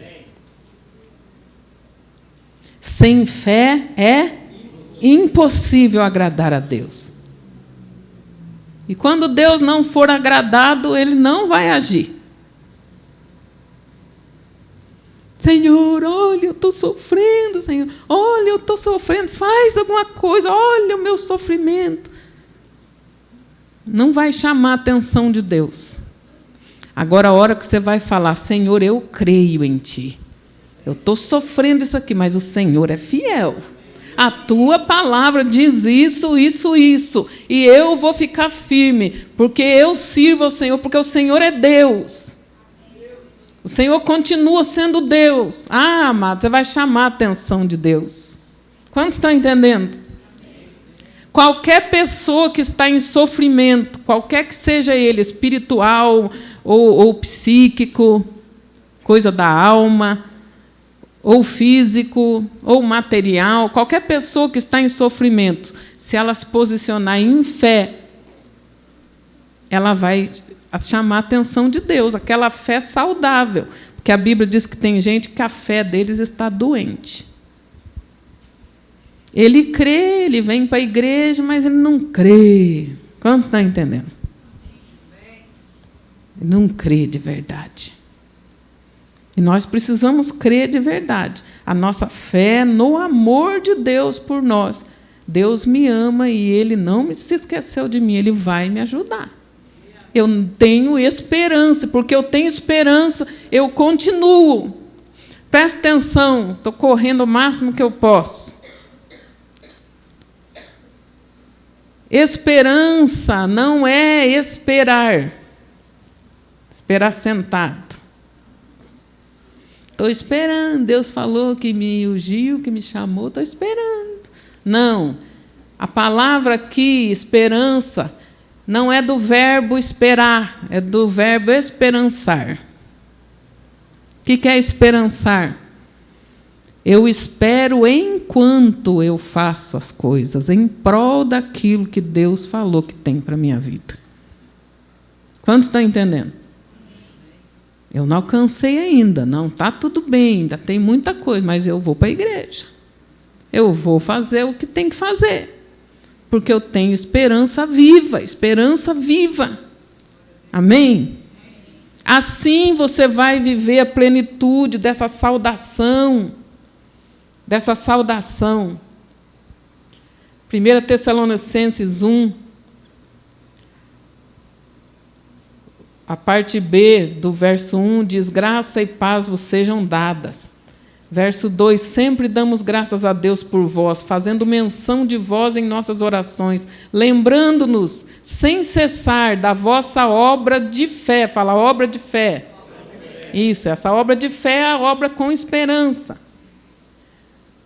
Sem fé é impossível agradar a Deus. E quando Deus não for agradado, Ele não vai agir. Senhor, olha, eu estou sofrendo, Senhor. Olha, eu estou sofrendo. Faz alguma coisa. Olha o meu sofrimento. Não vai chamar a atenção de Deus. Agora, a hora que você vai falar, Senhor, eu creio em Ti. Eu estou sofrendo isso aqui, mas o Senhor é fiel. A Tua palavra diz isso, isso, isso. E eu vou ficar firme, porque eu sirvo ao Senhor, porque o Senhor é Deus. O Senhor continua sendo Deus. Ah, amado, você vai chamar a atenção de Deus. Quantos estão entendendo? Qualquer pessoa que está em sofrimento, qualquer que seja ele, espiritual ou psíquico, coisa da alma, ou físico, ou material, qualquer pessoa que está em sofrimento, se ela se posicionar em fé, ela vai chamar a atenção de Deus, aquela fé saudável. Porque a Bíblia diz que tem gente que a fé deles está doente. Ele crê, ele vem para a igreja, mas ele não crê. Quantos estão entendendo? Ele não crê de verdade. E nós precisamos crer de verdade. A nossa fé no amor de Deus por nós. Deus me ama e Ele não se esqueceu de mim. Ele vai me ajudar. Eu tenho esperança. Porque eu tenho esperança, eu continuo. Presta atenção. Estou correndo o máximo que eu posso. Esperança não é esperar. Esperar sentado. Estou esperando. Deus falou que me ungiu, que me chamou. Estou esperando. Não. A palavra aqui, esperança, não é do verbo esperar, é do verbo esperançar. O que é esperançar? Eu espero enquanto eu faço as coisas, em prol daquilo que Deus falou que tem para a minha vida. Quantos estão entendendo? Eu não alcancei ainda, não, está tudo bem, ainda tem muita coisa, mas eu vou para a igreja. Eu vou fazer o que tem que fazer, porque eu tenho esperança viva, esperança viva. Amém? Assim você vai viver a plenitude dessa saudação, 1 Tessalonicenses 1, a parte B do verso 1 diz: graça e paz vos sejam dadas. Verso 2: sempre damos graças a Deus por vós, fazendo menção de vós em nossas orações, lembrando-nos sem cessar da vossa obra de fé. Fala, obra de fé. Isso, essa obra de fé é a obra com esperança.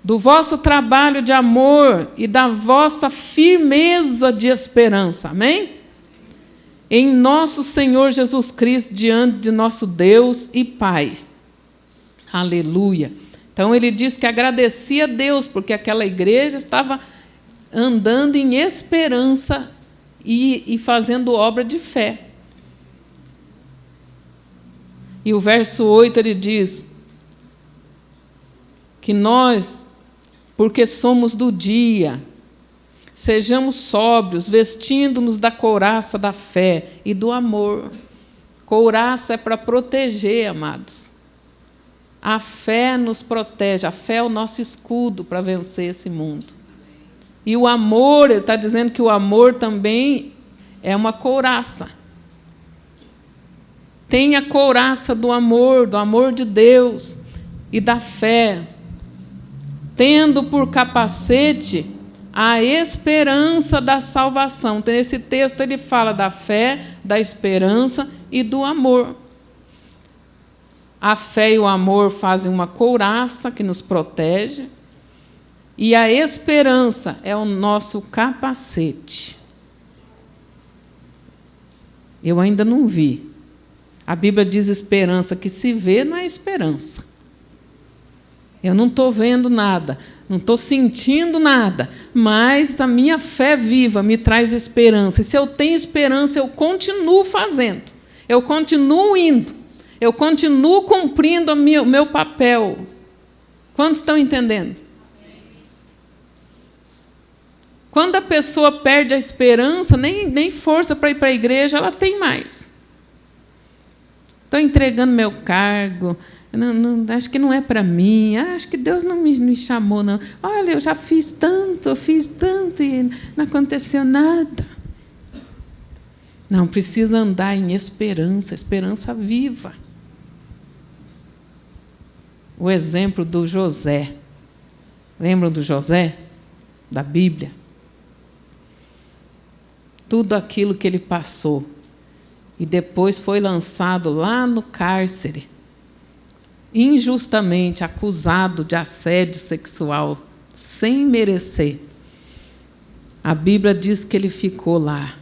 Do vosso trabalho de amor e da vossa firmeza de esperança. Amém? Em nosso Senhor Jesus Cristo, diante de nosso Deus e Pai. Aleluia. Então, ele diz que agradecia a Deus, porque aquela igreja estava andando em esperança e fazendo obra de fé. E o verso 8, ele diz que nós, porque somos do dia, sejamos sóbrios, vestindo-nos da couraça da fé e do amor. Couraça é para proteger, amados. A fé nos protege, a fé é o nosso escudo para vencer esse mundo. E o amor, ele está dizendo que o amor também é uma couraça. Tenha a couraça do amor de Deus e da fé, tendo por capacete a esperança da salvação. Então, nesse texto ele fala da fé, da esperança e do amor. A fé e o amor fazem uma couraça que nos protege, e a esperança é o nosso capacete. Eu ainda não vi. A Bíblia diz esperança, que se vê não é esperança. Eu não estou vendo nada, não estou sentindo nada, mas a minha fé viva me traz esperança. E se eu tenho esperança, eu continuo fazendo, eu continuo indo, eu continuo cumprindo o meu papel. Quantos estão entendendo? Quando a pessoa perde a esperança, nem força para ir para a igreja ela tem mais. Estou entregando meu cargo, acho que não é para mim, acho que Deus não me chamou, não. Olha, eu já fiz tanto e não aconteceu nada. Não, precisa andar em esperança, esperança viva. O exemplo do José. Lembram do José? Da Bíblia? Tudo aquilo que ele passou. E depois foi lançado lá no cárcere, injustamente acusado de assédio sexual, sem merecer. A Bíblia diz que ele ficou lá.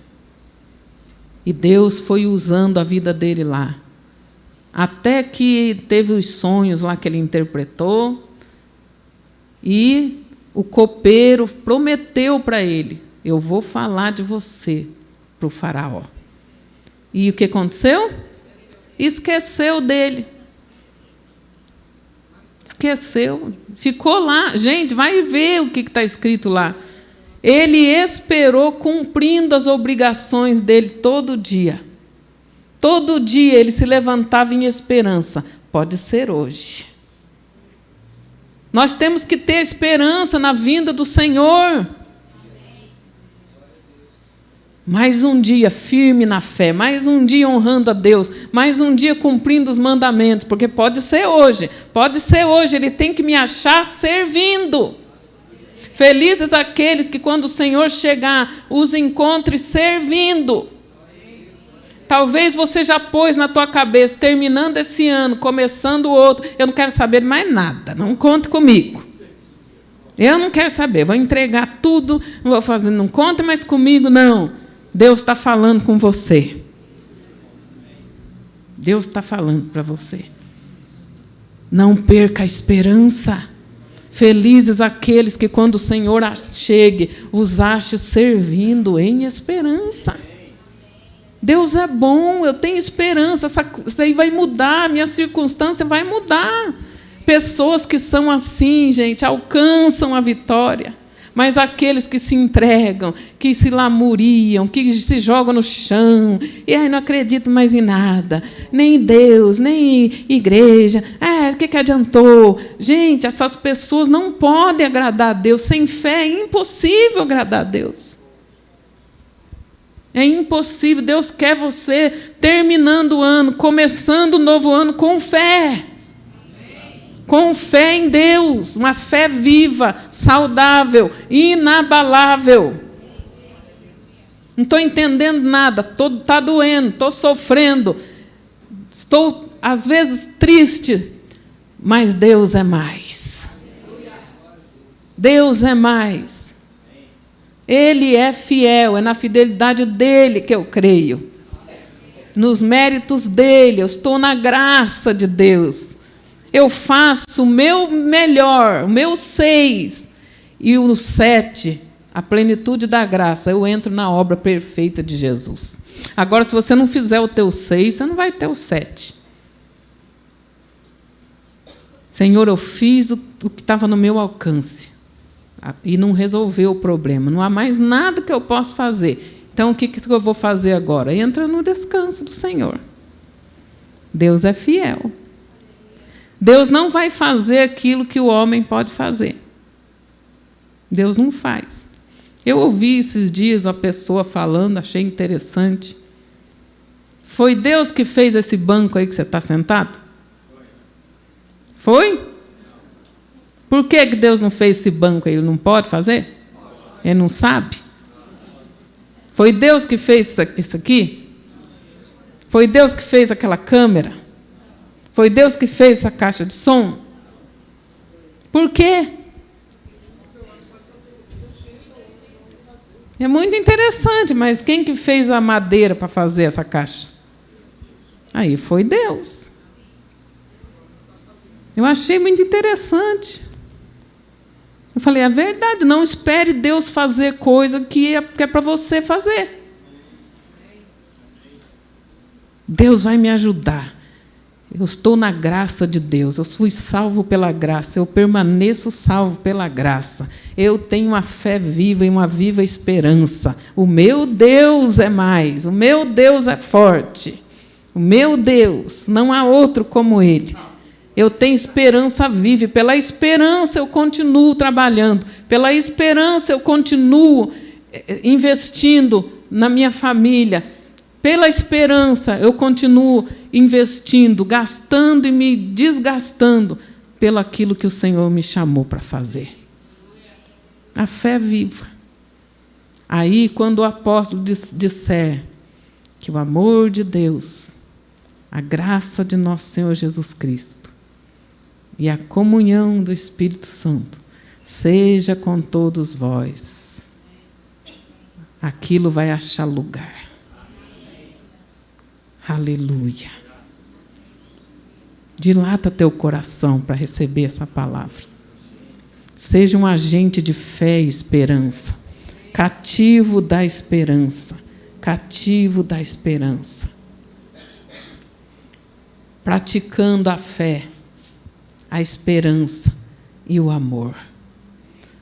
E Deus foi usando a vida dele lá. Até que teve os sonhos lá que ele interpretou, e o copeiro prometeu para ele: eu vou falar de você para o faraó. E o que aconteceu? Esqueceu dele. Esqueceu. Ficou lá. Gente, vai ver o que está escrito lá. Ele esperou cumprindo as obrigações dele todo dia. Todo dia ele se levantava em esperança. Pode ser hoje. Nós temos que ter esperança na vinda do Senhor. Mais um dia firme na fé, mais um dia honrando a Deus, mais um dia cumprindo os mandamentos, porque pode ser hoje, Ele tem que me achar servindo. Felizes aqueles que, quando o Senhor chegar, os encontre servindo. Talvez você já pôs na tua cabeça, terminando esse ano, começando o outro, eu não quero saber mais nada, não conte comigo. Eu não quero saber, vou entregar tudo, não vou fazer, não conte mais comigo, não. Deus está falando com você. Deus está falando para você. Não perca a esperança. Felizes aqueles que, quando o Senhor chegue, os ache servindo em esperança. Deus é bom, eu tenho esperança. Isso aí vai mudar, minha circunstância vai mudar. Pessoas que são assim, gente, alcançam a vitória. Mas aqueles que se entregam, que se lamuriam, que se jogam no chão, e aí não acredito mais em nada, nem em Deus, nem em igreja, o que adiantou? Gente, essas pessoas não podem agradar a Deus. Sem fé é impossível agradar a Deus. É impossível. Deus quer você terminando o ano, começando o novo ano com fé. Com fé em Deus, uma fé viva, saudável, inabalável. Não estou entendendo nada, está doendo, estou sofrendo, estou, às vezes, triste, mas Deus é mais. Deus é mais. Ele é fiel, é na fidelidade dEle que eu creio. Nos méritos dEle, eu estou na graça de Deus. Eu faço o meu melhor, o meu 6, e o 7, a plenitude da graça, eu entro na obra perfeita de Jesus. Agora, se você não fizer o teu 6, você não vai ter o 7. Senhor, eu fiz o que estava no meu alcance, e não resolveu o problema. Não há mais nada que eu possa fazer. Então, o que eu vou fazer agora? Entra no descanso do Senhor. Deus é fiel. Deus não vai fazer aquilo que o homem pode fazer. Deus não faz. Eu ouvi esses dias uma pessoa falando, achei interessante. Foi Deus que fez esse banco aí que você está sentado? Foi? Por que Deus não fez esse banco aí? Ele não pode fazer? Ele não sabe? Foi Deus que fez isso aqui? Foi Deus que fez aquela câmera? Foi Deus que fez essa caixa de som? Por quê? É muito interessante, mas quem que fez a madeira para fazer essa caixa? Aí foi Deus. Eu achei muito interessante. Eu falei, é verdade, não espere Deus fazer coisa que é para você fazer. Deus vai me ajudar. Eu estou na graça de Deus, eu fui salvo pela graça, eu permaneço salvo pela graça. Eu tenho uma fé viva e uma viva esperança. O meu Deus é mais, o meu Deus é forte. O meu Deus, não há outro como Ele. Eu tenho esperança viva e pela esperança eu continuo trabalhando. Pela esperança eu continuo investindo na minha família. Pela esperança, eu continuo investindo, gastando e me desgastando pelo aquilo que o Senhor me chamou para fazer. A fé é viva. Aí, quando o apóstolo disser que o amor de Deus, a graça de nosso Senhor Jesus Cristo e a comunhão do Espírito Santo seja com todos vós, aquilo vai achar lugar. Aleluia. Dilata teu coração para receber essa palavra. Seja um agente de fé e esperança. Cativo da esperança. Cativo da esperança. praticando a fé, a esperança e o amor.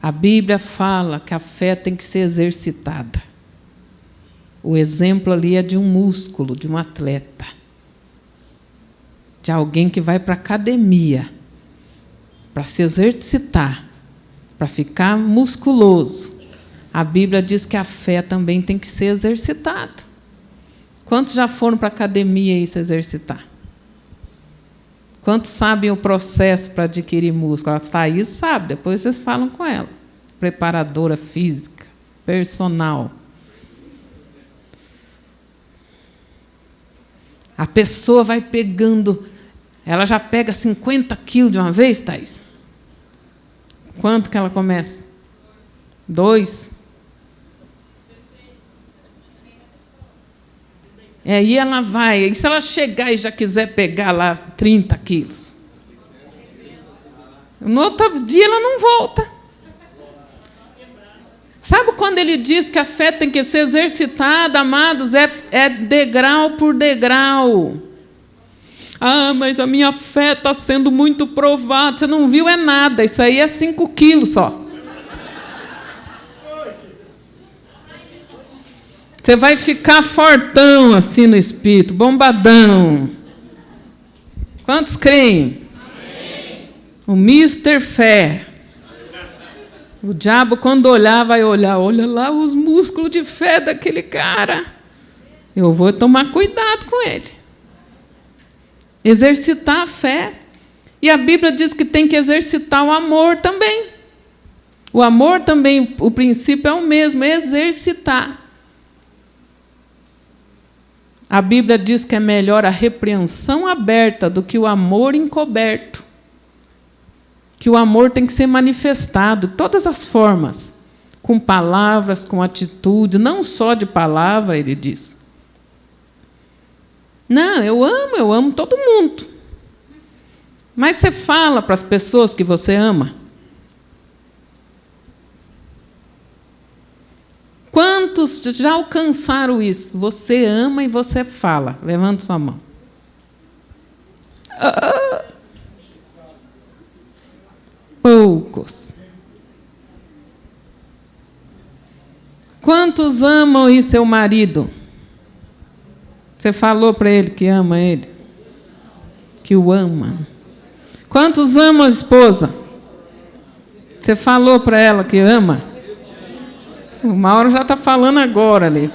A Bíblia fala que a fé tem que ser exercitada. O exemplo ali é de um músculo, de um atleta, de alguém que vai para a academia para se exercitar, para ficar musculoso. A Bíblia diz que a fé também tem que ser exercitada. Quantos já foram para a academia e se exercitar? Quantos sabem o processo para adquirir músculo? A Thaís sabe, depois vocês falam com ela. Preparadora física, personal. A pessoa vai pegando, ela já pega 50 quilos de uma vez, Thaís? Quanto que ela começa? 2? Aí ela vai, e se ela chegar e já quiser pegar lá 30 quilos? No outro dia ela não volta. Sabe quando ele diz que a fé tem que ser exercitada, amados? É degrau por degrau. Ah, mas a minha fé está sendo muito provada. Você não viu, é nada. Isso aí é 5 quilos só. Você vai ficar fortão assim no espírito, bombadão. Quantos creem? Amém. O Mister Fé. O diabo, quando olhar, vai olhar. Olha lá os músculos de fé daquele cara. Eu vou tomar cuidado com ele. Exercitar a fé. E a Bíblia diz que tem que exercitar o amor também. O amor também, o princípio é o mesmo, exercitar. A Bíblia diz que é melhor a repreensão aberta do que o amor encoberto. Que o amor tem que ser manifestado de todas as formas, com palavras, com atitude, não só de palavra, ele diz. Não, eu amo todo mundo. Mas você fala para as pessoas que você ama? Quantos já alcançaram isso? Você ama e você fala. Levanta sua mão. Poucos. Quantos amam aí seu marido? Você falou para ele que ama ele? Que o ama. Quantos amam a esposa? Você falou para ela que ama? O Mauro já está falando agora ali.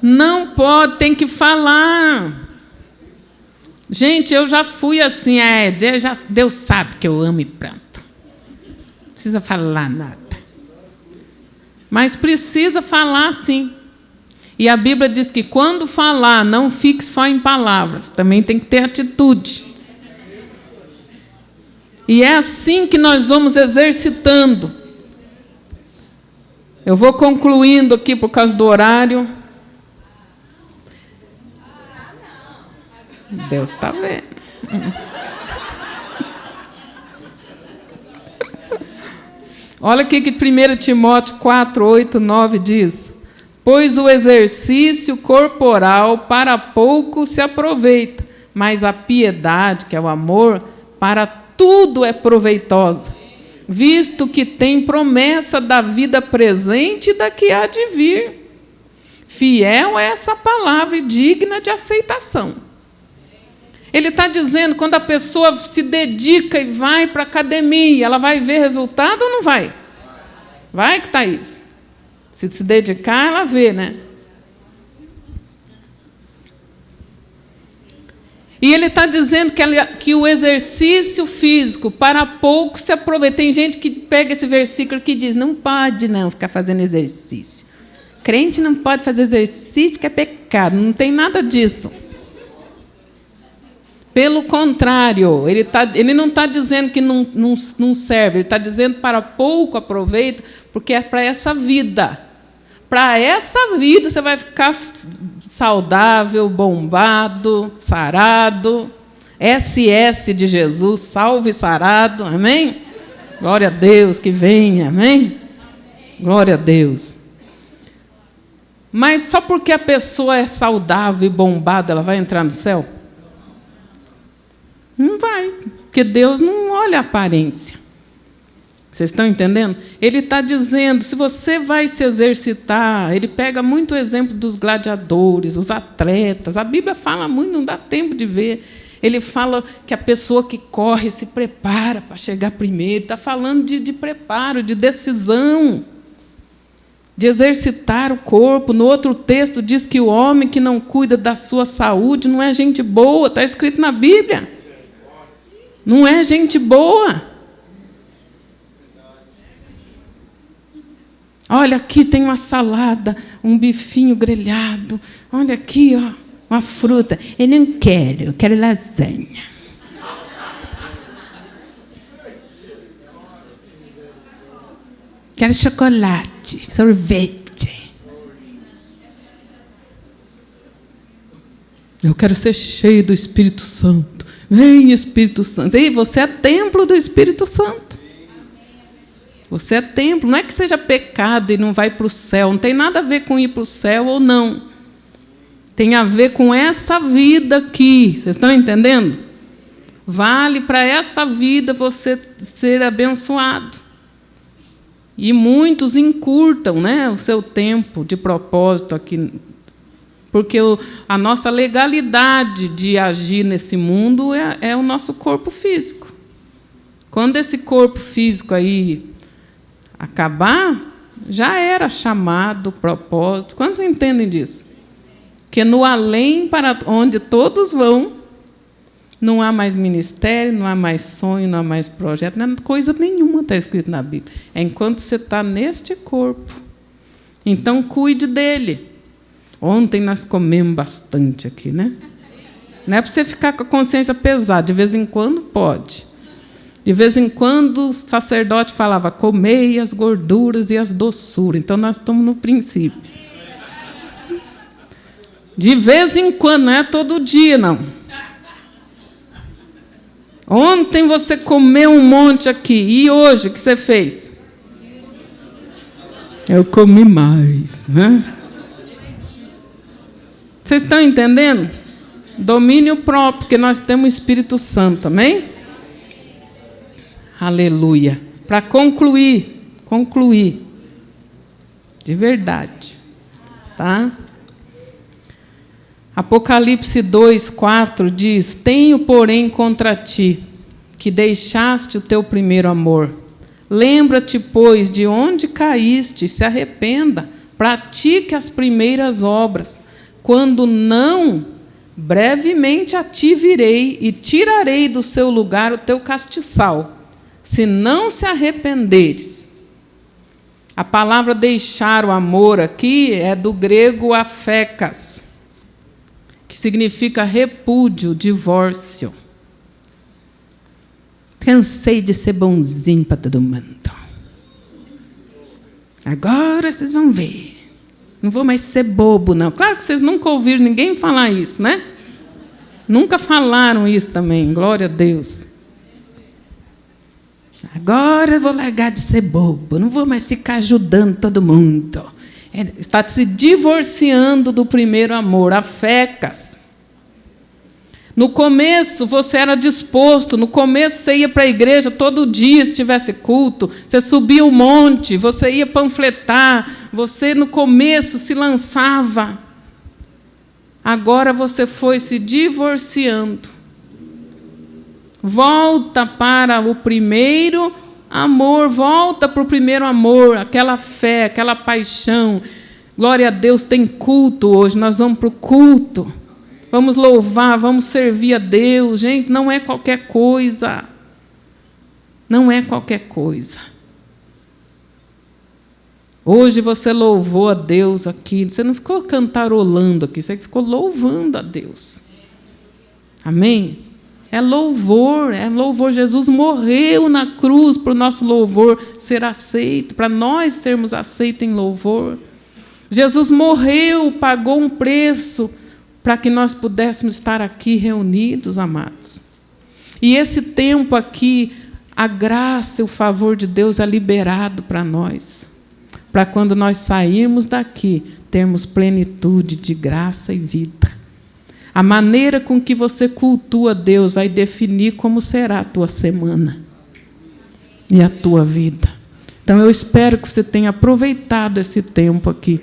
Não pode, tem que falar. Gente, eu já fui assim, Deus sabe que eu amo e pronto. Não precisa falar nada. Mas precisa falar sim. E a Bíblia diz que quando falar, não fique só em palavras, também tem que ter atitude. E é assim que nós vamos exercitando. Eu vou concluindo aqui por causa do horário. Deus está vendo. Olha aqui que 1 Timóteo 4, 8, 9 diz: pois o exercício corporal para pouco se aproveita, mas a piedade, que é o amor, para tudo é proveitosa, visto que tem promessa da vida presente e da que há de vir. Fiel é essa palavra e digna de aceitação. Ele está dizendo, quando a pessoa se dedica e vai para a academia, ela vai ver resultado ou não vai? Vai, que Thaís? Se dedicar, ela vê, né? E ele está dizendo que o exercício físico, para pouco se aproveita. Tem gente que pega esse versículo que diz, não pode não ficar fazendo exercício. Crente não pode fazer exercício porque é pecado. Não tem nada disso. Pelo contrário, ele não está dizendo que não serve, ele está dizendo para pouco aproveita, porque é para essa vida. Para essa vida você vai ficar saudável, bombado, sarado. SS de Jesus, salve sarado, amém? Glória a Deus que venha, amém? Glória a Deus. Mas só porque a pessoa é saudável e bombada, ela vai entrar no céu? Não vai, porque Deus não olha a aparência. Vocês estão entendendo? Ele está dizendo, se você vai se exercitar, ele pega muito o exemplo dos gladiadores, os atletas. A Bíblia fala muito, não dá tempo de ver. Ele fala que a pessoa que corre se prepara para chegar primeiro. Está falando de preparo, de decisão, de exercitar o corpo. No outro texto diz que o homem que não cuida da sua saúde não é gente boa. Está escrito na Bíblia. Não é gente boa. Olha, aqui tem uma salada, um bifinho grelhado. Olha aqui, ó, uma fruta. Eu não quero, eu quero lasanha. Quero chocolate, sorvete. Eu quero ser cheio do Espírito Santo. Vem, Espírito Santo. E você é templo do Espírito Santo. Você é templo. Não é que seja pecado e não vai para o céu. Não tem nada a ver com ir para o céu ou não. Tem a ver com essa vida aqui. Vocês estão entendendo? Vale para essa vida você ser abençoado. E muitos encurtam, né, o seu tempo de propósito aqui. Porque a nossa legalidade de agir nesse mundo é o nosso corpo físico. Quando esse corpo físico aí acabar, já era chamado, propósito. Quantos entendem disso? Que no além, para onde todos vão, não há mais ministério, não há mais sonho, não há mais projeto, não há coisa nenhuma está escrito na Bíblia. É enquanto você está neste corpo. Então, cuide dele. Ontem nós comemos bastante aqui, né? Não é para você ficar com a consciência pesada. De vez em quando, pode. De vez em quando, o sacerdote falava, comei as gorduras e as doçuras. Então, nós estamos no princípio. De vez em quando, não é todo dia, não. Ontem você comeu um monte aqui. E hoje, o que você fez? Eu comi mais. Né? Vocês estão entendendo? Domínio próprio, porque nós temos o Espírito Santo, amém? Aleluia. Para concluir, de verdade, tá? Apocalipse 2:4 diz: tenho, porém, contra ti, que deixaste o teu primeiro amor. Lembra-te, pois, de onde caíste, se arrependa, pratique as primeiras obras. Quando não, brevemente a ti virei e tirarei do seu lugar o teu castiçal. Se não se arrependeres. A palavra deixar o amor aqui é do grego afecas, que significa repúdio, divórcio. Cansei de ser bonzinho para todo mundo. Agora vocês vão ver. Não vou mais ser bobo, não. Claro que vocês nunca ouviram ninguém falar isso, né? Nunca falaram isso também, glória a Deus. Agora eu vou largar de ser bobo, não vou mais ficar ajudando todo mundo. Está se divorciando do primeiro amor, afecas. No começo você era disposto, no começo você ia para a igreja todo dia, se tivesse culto, você subia um monte, você ia panfletar, você no começo se lançava. Agora você foi se divorciando. Volta para o primeiro amor, volta para o primeiro amor, aquela fé, aquela paixão. Glória a Deus, tem culto hoje, nós vamos para o culto. Vamos louvar, vamos servir a Deus. Gente, não é qualquer coisa. Não é qualquer coisa. Hoje você louvou a Deus aqui. Você não ficou cantarolando aqui, você ficou louvando a Deus. Amém? É louvor, é louvor. Jesus morreu na cruz para o nosso louvor ser aceito, para nós sermos aceitos em louvor. Jesus morreu, pagou um preço para que nós pudéssemos estar aqui reunidos, amados. E esse tempo aqui, a graça e o favor de Deus é liberado para nós para quando nós sairmos daqui, termos plenitude de graça e vida. A maneira com que você cultua Deus vai definir como será a tua semana e a tua vida. Então, eu espero que você tenha aproveitado esse tempo aqui.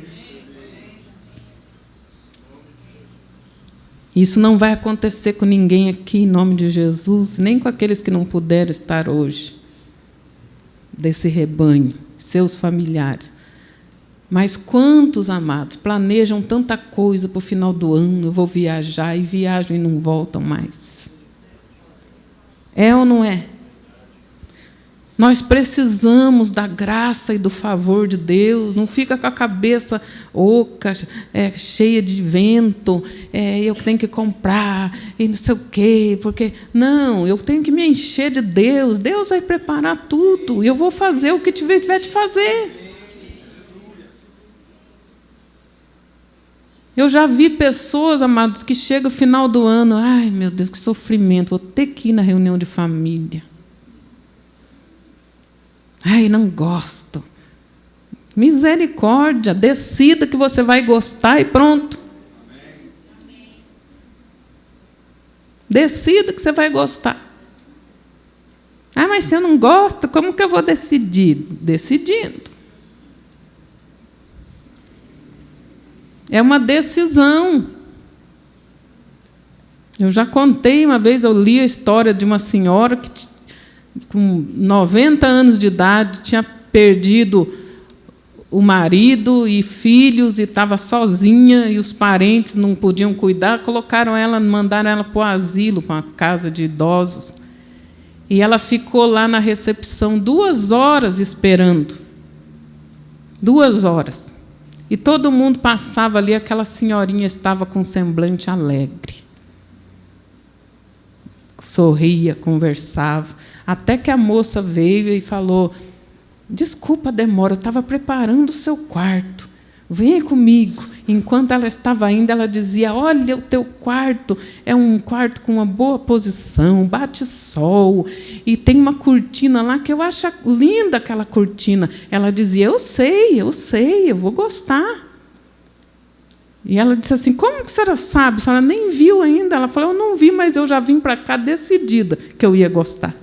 Isso não vai acontecer com ninguém aqui, em nome de Jesus, nem com aqueles que não puderam estar hoje, desse rebanho, seus familiares. Mas quantos, amados, planejam tanta coisa para o final do ano, eu vou viajar, e viajam e não voltam mais. É ou não é? Nós precisamos da graça e do favor de Deus. Não fica com a cabeça oca, cheia de vento, eu tenho que comprar, e não sei o quê, porque... Não, eu tenho que me encher de Deus. Deus vai preparar tudo, e eu vou fazer o que tiver de fazer. Eu já vi pessoas, amados, que chegam no final do ano, ai, meu Deus, que sofrimento, vou ter que ir na reunião de família. Ai, não gosto. Misericórdia, decida que você vai gostar e pronto. Decida que você vai gostar. Ah, mas se eu não gosto, como que eu vou decidir? Decidindo. É uma decisão. Eu já contei uma vez, eu li a história de uma senhora que, com 90 anos de idade, tinha perdido o marido e filhos, e estava sozinha, e os parentes não podiam cuidar, mandaram ela para o asilo, para uma casa de idosos. E ela ficou lá na recepção 2 horas esperando. 2 horas. E todo mundo passava ali, aquela senhorinha estava com um semblante alegre. Sorria, conversava. Até que a moça veio e falou, desculpa a demora, eu estava preparando o seu quarto. Venha comigo. Enquanto ela estava indo, ela dizia, olha, o teu quarto é um quarto com uma boa posição, bate sol, e tem uma cortina lá que eu acho linda aquela cortina. Ela dizia, eu sei, eu vou gostar. E ela disse assim, como que a senhora sabe? A senhora nem viu ainda. Ela falou, eu não vi, mas eu já vim para cá decidida que eu ia gostar.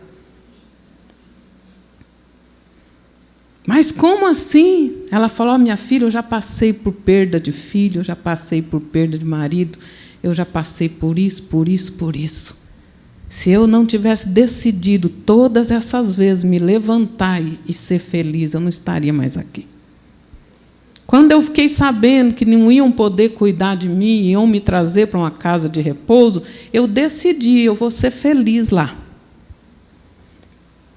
Mas como assim? Ela falou, minha filha, eu já passei por perda de filho, eu já passei por perda de marido, eu já passei por isso, por isso, por isso. Se eu não tivesse decidido todas essas vezes me levantar e ser feliz, eu não estaria mais aqui. Quando eu fiquei sabendo que não iam poder cuidar de mim, iam me trazer para uma casa de repouso, eu decidi, eu vou ser feliz lá.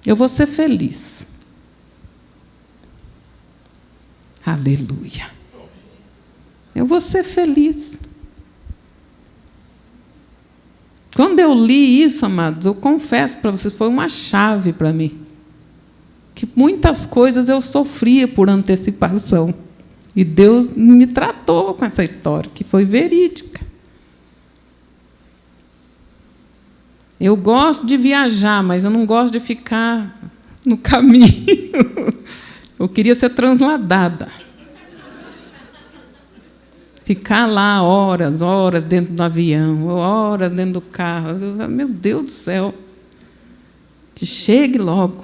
Eu vou ser feliz. Aleluia. Eu vou ser feliz. Quando eu li isso, amados, eu confesso para vocês, foi uma chave para mim. Que muitas coisas eu sofria por antecipação. E Deus me tratou com essa história, que foi verídica. Eu gosto de viajar, mas eu não gosto de ficar no caminho. Eu queria ser transladada. Ficar lá horas dentro do avião, horas dentro do carro. Meu Deus do céu. Que chegue logo.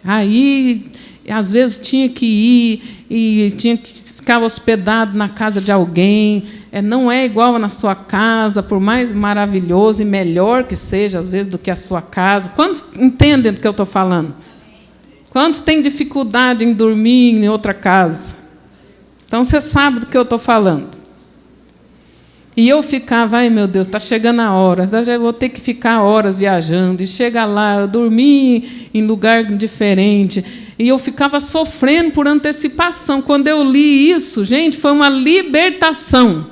Aí, às vezes, tinha que ir e tinha que ficar hospedado na casa de alguém. Não é igual na sua casa, por mais maravilhoso e melhor que seja, às vezes, do que a sua casa. Quantos entendem do que eu estou falando? Quantos têm dificuldade em dormir em outra casa? Então, você sabe do que eu estou falando. E eu ficava, ai, meu Deus, está chegando a hora, eu vou ter que ficar horas viajando. E chega lá, eu dormi em lugar diferente. E eu ficava sofrendo por antecipação. Quando eu li isso, gente, foi uma libertação.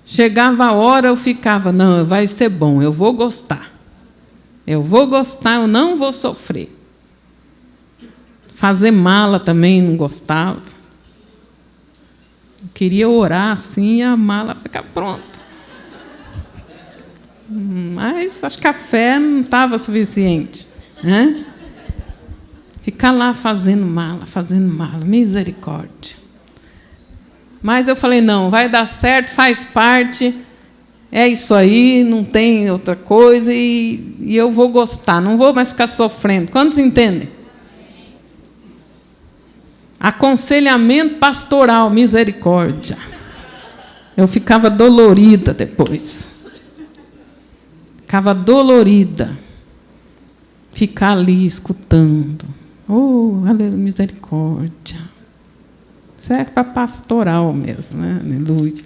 Chegava a hora, eu ficava, não, vai ser bom, eu vou gostar. Eu vou gostar, eu não vou sofrer. Fazer mala também não gostava. Eu queria orar assim e a mala ficar pronta. Mas acho que a fé não estava suficiente. Né? Ficar lá fazendo mala, misericórdia. Mas eu falei, não, vai dar certo, faz parte, é isso aí, não tem outra coisa, e eu vou gostar, não vou mais ficar sofrendo. Quantos entendem? Aconselhamento pastoral, misericórdia. Eu ficava dolorida depois. Ficava dolorida. Ficar ali escutando. Oh, aleluia, misericórdia. Isso é para pastoral mesmo, né? Aleluia.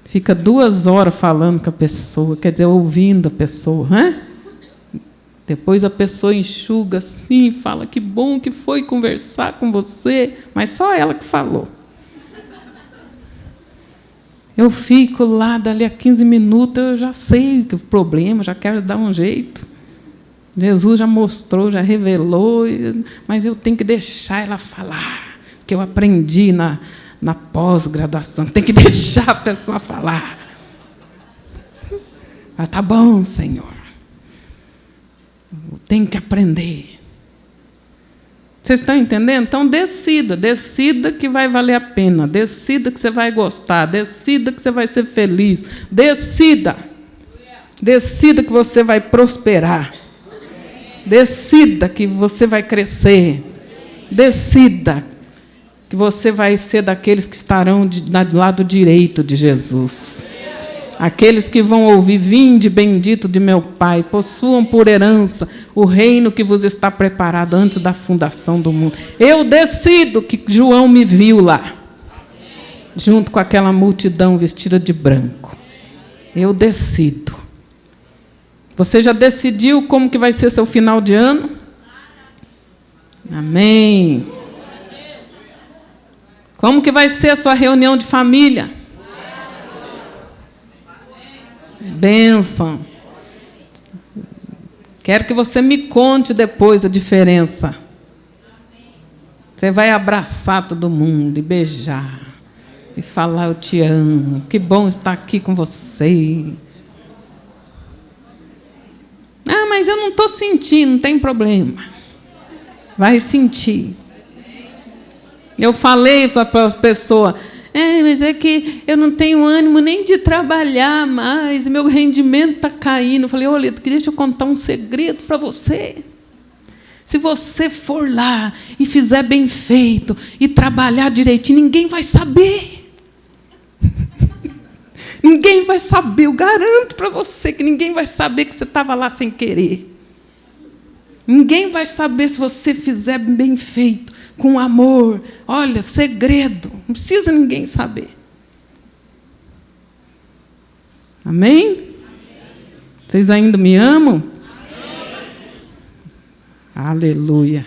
Fica 2 horas falando com a pessoa, quer dizer, ouvindo a pessoa, né? Depois a pessoa enxuga assim, fala que bom que foi conversar com você, mas só ela que falou. Eu fico lá, dali a 15 minutos, eu já sei o problema, já quero dar um jeito. Jesus já mostrou, já revelou, mas eu tenho que deixar ela falar, porque eu aprendi na pós-graduação, tem que deixar a pessoa falar. Ah, tá bom, Senhor. Eu tenho que aprender. Vocês estão entendendo? Então, decida que vai valer a pena, decida que você vai gostar, decida que você vai ser feliz, decida que você vai prosperar, decida que você vai crescer, decida que você vai ser daqueles que estarão do lado direito de Jesus. Aqueles que vão ouvir, vinde bendito de meu Pai, possuam por herança o reino que vos está preparado antes da fundação do mundo. Eu decido que João me viu lá, junto com aquela multidão vestida de branco. Eu decido. Você já decidiu como que vai ser seu final de ano? Amém. Como que vai ser a sua reunião de família? Bênção. Quero que você me conte depois a diferença. Você vai abraçar todo mundo e beijar. E falar, eu te amo. Que bom estar aqui com você. Ah, mas eu não estou sentindo, não tem problema. Vai sentir. Eu falei para a pessoa, mas é que eu não tenho ânimo nem de trabalhar mais, meu rendimento está caindo. Eu falei, olha, deixa eu contar um segredo para você. Se você for lá e fizer bem feito e trabalhar direitinho, ninguém vai saber. Ninguém vai saber, eu garanto para você que ninguém vai saber que você estava lá sem querer. Ninguém vai saber se você fizer bem feito, com amor. Olha, segredo, não precisa ninguém saber. Amém? Vocês ainda me amam? Amém. Aleluia.